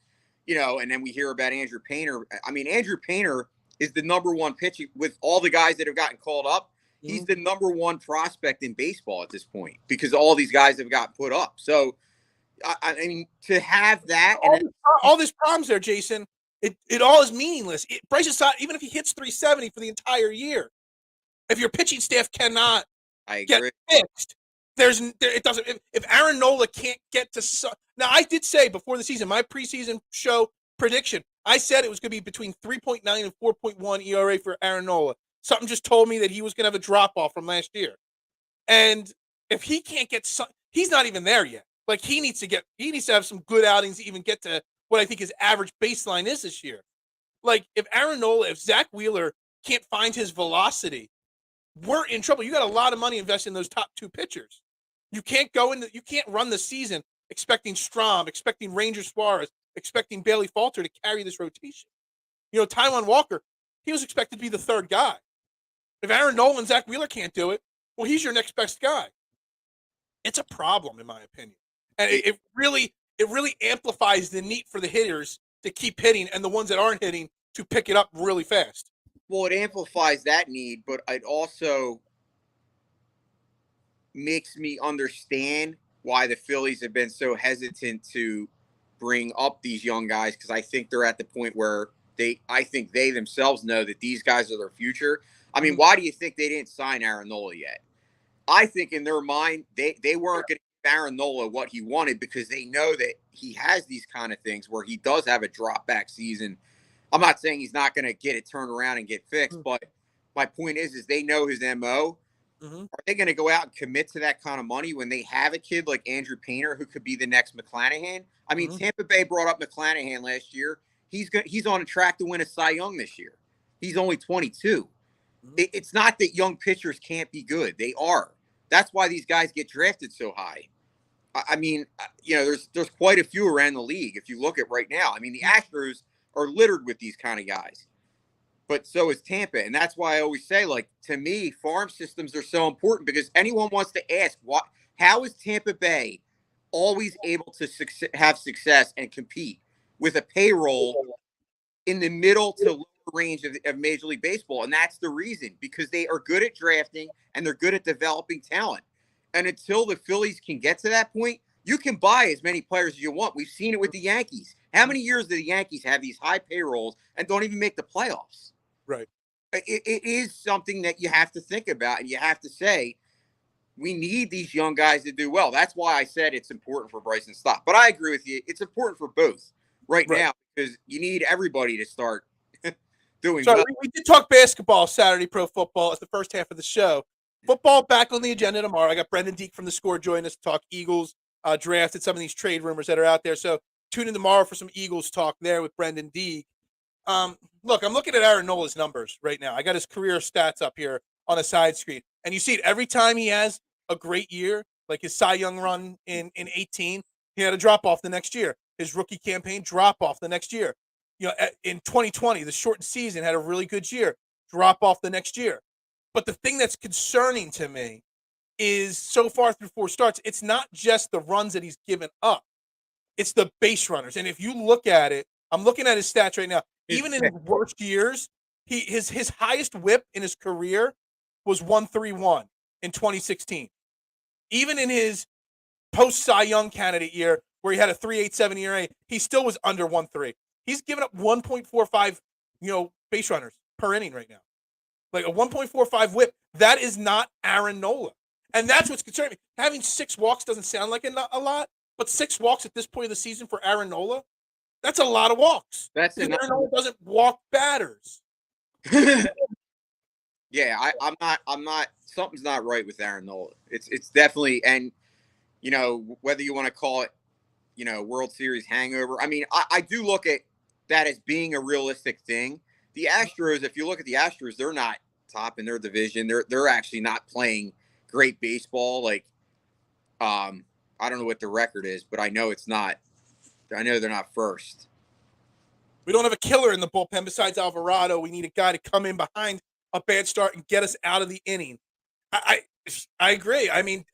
Speaker 2: and then we hear about Andrew Painter. I mean, Andrew Painter is the number 1 pitching with all the guys that have gotten called up. He's the number 1 prospect in baseball at this point because all these guys have got put up. So, I mean, to have that
Speaker 1: all these problems there, Jason, it all is meaningless. Bryson Stott, even if he hits 370 for the entire year, if your pitching staff cannot get fixed, it doesn't. If Aaron Nola can't get to now, I did say before the season, my preseason show prediction, I said it was going to be between 3.9 and 4.1 ERA for Aaron Nola. Something just told me that he was going to have a drop-off from last year. And if he can't get he's not even there yet. Like, he needs to have some good outings to even get to what I think his average baseline is this year. Like, if Zach Wheeler can't find his velocity, we're in trouble. You got a lot of money invested in those top 2 pitchers. You can't run the season expecting Strahm, expecting Ranger Suarez, expecting Bailey Falter to carry this rotation. Taijuan Walker, he was expected to be the 3rd guy. If Aaron Nola and Zach Wheeler can't do it, well, he's your next best guy. It's a problem, in my opinion. And it really amplifies the need for the hitters to keep hitting and the ones that aren't hitting to pick it up really fast.
Speaker 2: Well, it amplifies that need, but it also makes me understand why the Phillies have been so hesitant to bring up these young guys, because I think they're at the point where I think they themselves know that these guys are their future. I mean, why do you think they didn't sign Aaron Nola yet? I think in their mind, they weren't going to give Aaron Nola what he wanted because they know that he has these kind of things where he does have a drop back season. I'm not saying he's not going to get it turned around and get fixed, but my point is they know his MO. Are they going to go out and commit to that kind of money when they have a kid like Andrew Painter who could be the next McClanahan? I mean, Tampa Bay brought up McClanahan last year. He's on a track to win a Cy Young this year. He's only 22. It's not that young pitchers can't be good. They are. That's why these guys get drafted so high. I mean, there's quite a few around the league. If you look at right now, I mean, the Astros are littered with these kind of guys, but so is Tampa. And that's why I always say, like, to me, farm systems are so important because anyone wants to ask, how is Tampa Bay always able to have success and compete with a payroll in the middle to lower range of Major League Baseball? And that's the reason, because they are good at drafting and they're good at developing talent. And until the Phillies can get to that point, you can buy as many players as you want. We've seen it with the Yankees. How many years do the Yankees have these high payrolls and don't even make the playoffs?
Speaker 1: Right.
Speaker 2: It is something that you have to think about, and you have to say, we need these young guys to do well. That's why I said it's important for Bryson Stott. But I agree with you. It's important for both right now because you need everybody to start doing well.
Speaker 1: We did talk basketball Saturday, pro football. It's the first half of the show. Football back on the agenda tomorrow. I got Brendan Deek from The Score joining us to talk Eagles drafted, some of these trade rumors that are out there. So tune in tomorrow for some Eagles talk there with Brendan Deek. Look, I'm looking at Aaron Nola's numbers right now. I got his career stats up here on a side screen. And you see it every time he has a great year, like his Cy Young run in 18, he had a drop-off the next year. His rookie campaign, drop-off the next year. In 2020, the shortened season, had a really good year, drop-off the next year. But the thing that's concerning to me is so far through 4 starts, it's not just the runs that he's given up. It's the base runners. And if you look at it, I'm looking at his stats right now. Even in his worst years, his highest whip in his career was 1.31 in 2016. Even in his post-Cy Young candidate year, where he had a 3.87 ERA, he still was under 1.3. He's given up 1.45, base runners per inning right now. Like a 1.45 whip. That is not Aaron Nola. And that's what's concerning me. Having 6 walks doesn't sound like a lot, but 6 walks at this point of the season for Aaron Nola, that's a lot of walks.
Speaker 2: That's
Speaker 1: Aaron Nola doesn't walk batters.
Speaker 2: Yeah, I'm not. Something's not right with Aaron Nola. It's definitely, and whether you want to call it, World Series hangover. I mean, I do look at that as being a realistic thing. The Astros, if you look at the Astros, they're not top in their division. They're actually not playing great baseball. Like, I don't know what the record is, but I know it's not. I know they're not first.
Speaker 1: We don't have a killer in the bullpen besides Alvarado. We need a guy to come in behind a bad start and get us out of the inning. I agree. I mean,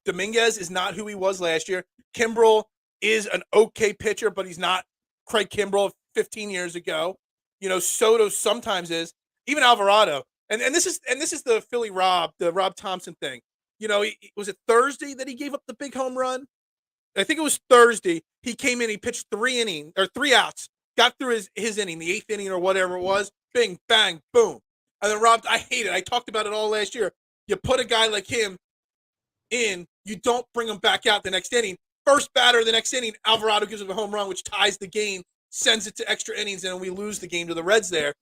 Speaker 1: Dominguez is not who he was last year. Kimbrel is an okay pitcher, but he's not Craig Kimbrel 15 years ago. Soto sometimes is. Even Alvarado. And this is the Philly Rob Thompson thing. Was it Thursday that he gave up the big home run? I think it was Thursday. He came in, he pitched 3 outs, got through his inning, the 8th inning or whatever it was. Bing, bang, boom. And then Rob, I hate it. I talked about it all last year. You put a guy like him in, you don't bring him back out the next inning. First batter of the next inning, Alvarado gives him a home run, which ties the game, sends it to extra innings, and we lose the game to the Reds there.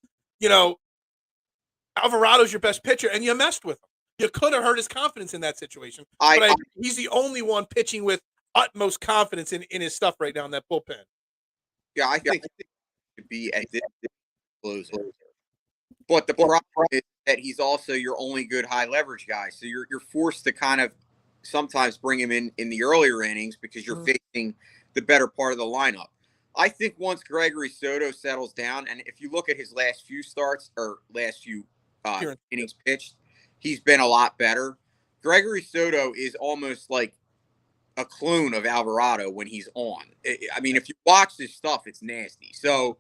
Speaker 1: Alvarado's your best pitcher, and you messed with him. You could have hurt his confidence in that situation. But he's the only one pitching with utmost confidence in his stuff right now in that bullpen.
Speaker 2: Yeah, I think it could be a closer. But the problem is that he's also your only good high leverage guy. So you're forced to kind of sometimes bring him in the earlier innings because you're facing the better part of the lineup. I think once Gregory Soto settles down, and if you look at his last few starts or last few innings pitched, he's been a lot better. Gregory Soto is almost like a clone of Alvarado when he's on. I mean, if you watch this stuff, it's nasty. So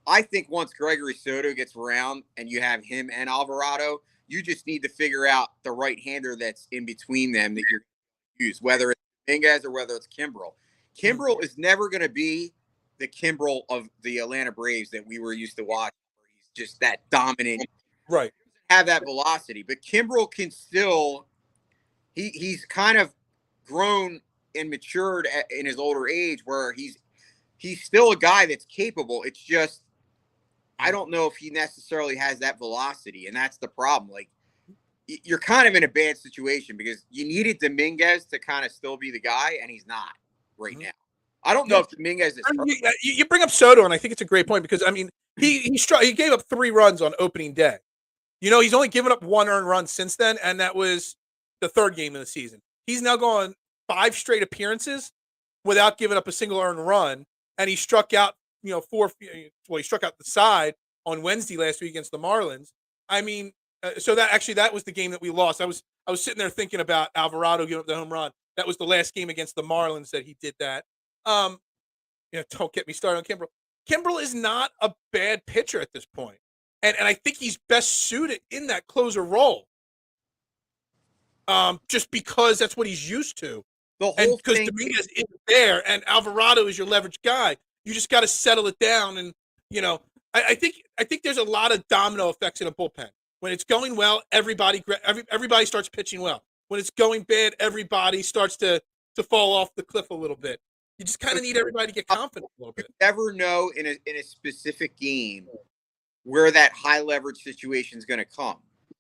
Speaker 2: I think once Gregory Soto gets around and you have him and Alvarado, you just need to figure out the right-hander that's in between them that you're going to use, whether it's Dominguez or whether it's Kimbrel. Kimbrel is never going to be the Kimbrel of the Atlanta Braves that we were used to watching. He's just that dominant.
Speaker 1: Right.
Speaker 2: Have that velocity. But Kimbrel can still he's kind of grown and matured in his older age where he's still a guy that's capable. It's just I don't know if he necessarily has that velocity, and that's the problem. Like, you're kind of in a bad situation because you needed Dominguez to kind of still be the guy, and he's not right now. I don't know if Dominguez is.
Speaker 1: You bring up Soto, and I think it's a great point because I mean he gave up 3 runs on opening day. He's only given up 1 earned run since then, and that was the 3rd game of the season. He's now gone 5 straight appearances without giving up a single earned run, and he struck out, 4. Well, he struck out the side on Wednesday last week against the Marlins. I mean, so that was the game that we lost. I was sitting there thinking about Alvarado giving up the home run. That was the last game against the Marlins that he did that. Don't get me started on Kimbrel. Kimbrel is not a bad pitcher at this point. And I think he's best suited in that closer role. Just because that's what he's used to. And because Dominguez isn't there and Alvarado is your leverage guy, you just got to settle it down. And, I think there's a lot of domino effects in a bullpen. When it's going well, everybody starts pitching well. When it's going bad, everybody starts to fall off the cliff a little bit. You just kind of need everybody to get confident a little bit.
Speaker 2: You never know in a specific game where that high leverage situation is going to come.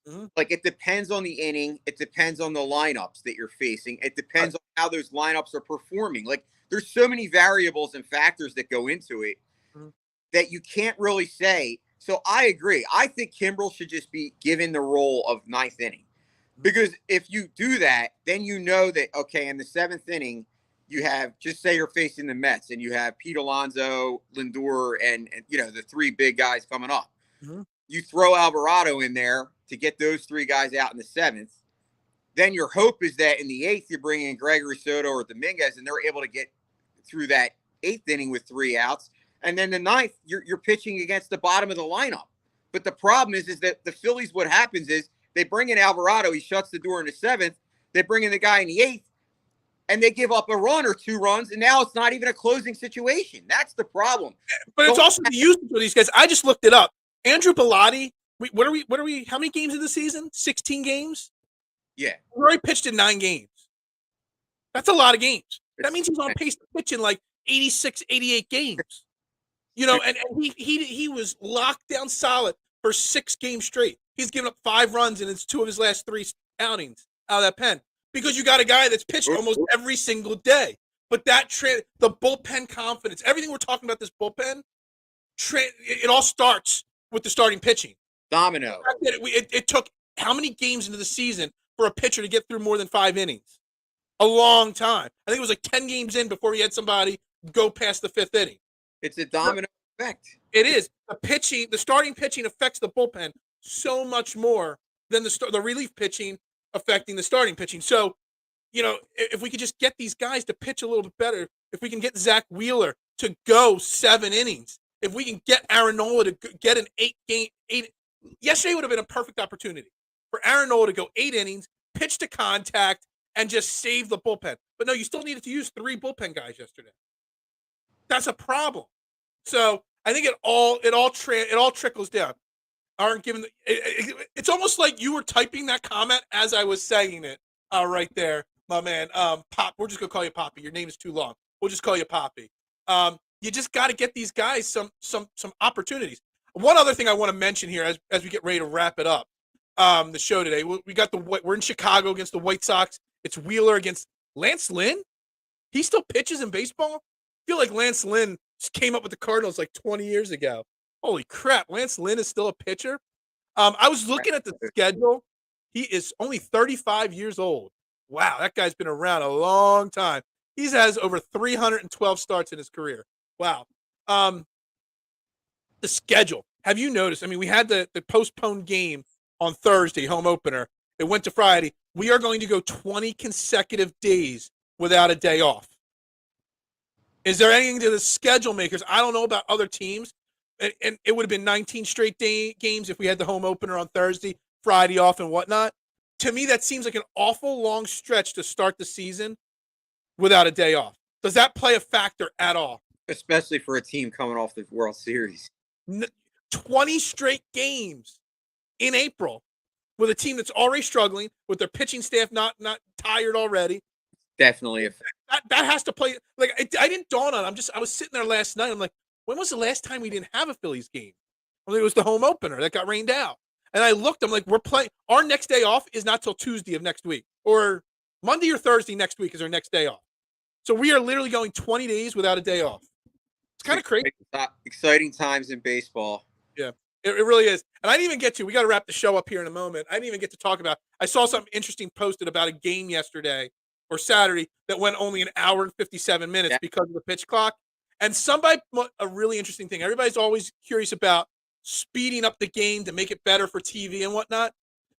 Speaker 2: Mm-hmm. Like, it depends on the inning. It depends on the lineups that you're facing. It depends on how those lineups are performing. Like, there's so many variables and factors that go into it that you can't really say. So I agree. I think Kimbrel should just be given the role of 9th inning, because if you do that, then you know that, okay, in the 7th inning, you have, just say you're facing the Mets and you have Pete Alonso, Lindor, and the 3 big guys coming up. Mm-hmm. You throw Alvarado in there to get those 3 guys out in the 7th. Then your hope is that in the 8th, you bring in Gregory Soto or Dominguez, and they're able to get through that 8th inning with 3 outs. And then the 9th, you're pitching against the bottom of the lineup. But the problem is that the Phillies, what happens is they bring in Alvarado. He shuts the door in the 7th. They bring in the guy in the 8th, and they give up a run or 2 runs, and now it's not even a closing situation. That's the problem.
Speaker 1: But it's also the usage of these guys. I just looked it up. Andrew Bellotti, what are we, how many games in the season? 16 games?
Speaker 2: Yeah.
Speaker 1: He already pitched in 9 games. That's a lot of games. That means he's on pace to pitch in like 86, 88 games. And he was locked down solid for 6 games straight. He's given up 5 runs, and it's 2 of his last 3 outings out of that pen. Because you got a guy that's pitched almost every single day. But the bullpen confidence, everything we're talking about, this bullpen, it all starts with the starting pitching.
Speaker 2: Domino.
Speaker 1: It took how many games into the season for a pitcher to get through more than 5 innings? A long time. I think it was like 10 games in before he had somebody go past the 5th inning.
Speaker 2: It's a domino effect.
Speaker 1: It is. The starting pitching affects the bullpen so much more than the relief pitching affecting the starting pitching. So, if we could just get these guys to pitch a little bit better, if we can get Zach Wheeler to go 7 innings, if we can get Aaron Nola to get an 8 yesterday would have been a perfect opportunity for Aaron Nola to go 8 innings, pitch to contact, and just save the bullpen. But no, you still needed to use 3 bullpen guys yesterday. That's a problem. So I think it all trickles down. It's almost like you were typing that comment as I was saying it. Right there, my man. Pop. We're just gonna call you Poppy. Your name is too long. We'll just call you Poppy. You just got to get these guys some opportunities. One other thing I want to mention here as we get ready to wrap it up, the show today. We're in Chicago against the White Sox. It's Wheeler against Lance Lynn. He still pitches in baseball. I feel like Lance Lynn just came up with the Cardinals like 20 years ago. Holy crap, Lance Lynn is still a pitcher. I was looking at the schedule. He is only 35 years old. Wow, that guy's been around a long time. He has over 312 starts in his career. Wow. The schedule. Have you noticed? I mean, we had the postponed game on Thursday, home opener. It went to Friday. We are going to go 20 consecutive days without a day off. Is there anything to the schedule makers? I don't know about other teams. And it would have been 19 straight games if we had the home opener on Thursday, Friday off, and whatnot. To me, that seems like an awful long stretch to start the season without a day off. Does that play a factor at all?
Speaker 2: Especially for a team coming off the World Series.
Speaker 1: 20 straight games in April with a team that's already struggling, with their pitching staff not tired already.
Speaker 2: Definitely.
Speaker 1: That has to play. Like, I didn't dawn on it. I was sitting there last night. I'm like, when was the last time we didn't have a Phillies game? Well, it was the home opener that got rained out. And I looked, I'm like, we're playing. Our next day off is not till Tuesday of next week. Or Monday or Thursday next week is our next day off. So we are literally going 20 days without a day off. It's kind of crazy.
Speaker 2: Exciting times in baseball.
Speaker 1: Yeah. It really is. And I didn't even get to, we got to wrap the show up here in a moment. I didn't even get to talk about, I saw something interesting posted about a game yesterday or Saturday that went only an hour and 57 minutes because of the pitch clock. And a really interesting thing. Everybody's always curious about speeding up the game to make it better for TV and whatnot.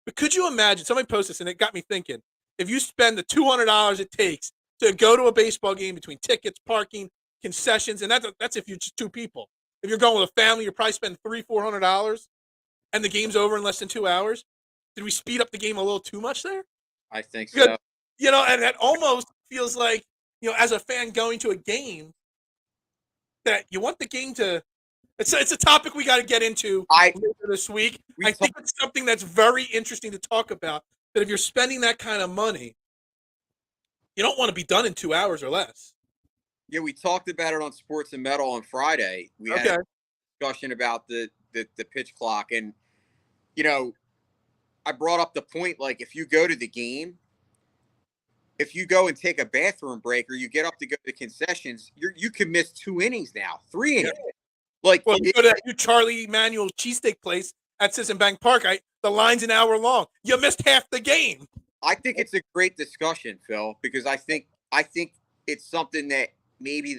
Speaker 1: But could you imagine, somebody posted this and it got me thinking, if you spend the $200 it takes to go to a baseball game between tickets, parking, concessions, and that's if you're just two people. If you're going with a family, you're probably spending $300-400, and the game's over in less than 2 hours. Did we speed up the game a little too much there?
Speaker 2: I think so.
Speaker 1: And that almost feels like, as a fan going to a game, that you want the game to. It's a topic we got to get into later this week. I think it's something that's very interesting to talk about. That if you're spending that kind of money, you don't want to be done in 2 hours or less.
Speaker 2: Yeah, we talked about it on Sports and Metal on Friday. We had a discussion about the pitch clock. And, I brought up the point, like, if you go to the game, if you go and take a bathroom break or you get up to go to concessions, you can miss 2 innings now, 3 innings. Like,
Speaker 1: you go to that new Charlie Emanuel cheesesteak place at Citizen Bank Park. The line's an hour long. You missed half the game.
Speaker 2: I think it's a great discussion, Phil, because I think it's something that maybe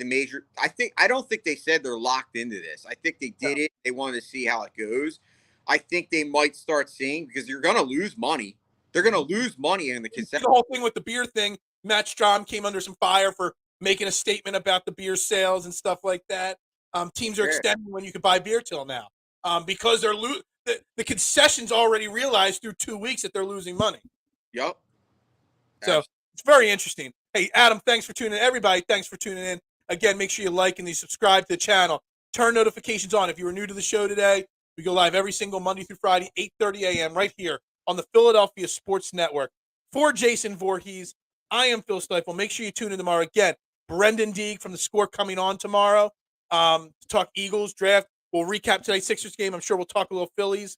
Speaker 2: I don't think they said they're locked into this. I think they did it. They wanted to see how it goes. I think they might start seeing, because you're going to lose money. They're going to lose money in the concession.
Speaker 1: The whole thing with the beer thing, Matt Strom came under some fire for making a statement about the beer sales and stuff like that. Teams are extending when you can buy beer till now because they're the concessions already realized through 2 weeks that they're losing money.
Speaker 2: Yep.
Speaker 1: So it's very interesting. Hey, Adam, thanks for tuning in. Everybody, thanks for tuning in. Again, make sure you like and you subscribe to the channel. Turn notifications on. If you were new to the show today, we go live every single Monday through Friday, 8:30 a.m. right here on the Philadelphia Sports Network. For Jason Voorhees, I am Phil Stifel. Make sure you tune in tomorrow. Again, Brendan Deeg from The Score coming on tomorrow to talk Eagles draft. We'll recap tonight's Sixers game. I'm sure we'll talk a little Phillies.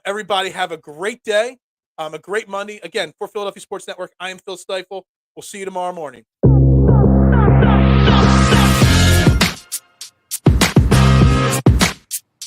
Speaker 1: Everybody have a great day, a great Monday. Again, for Philadelphia Sports Network, I am Phil Stifel. We'll see you tomorrow morning.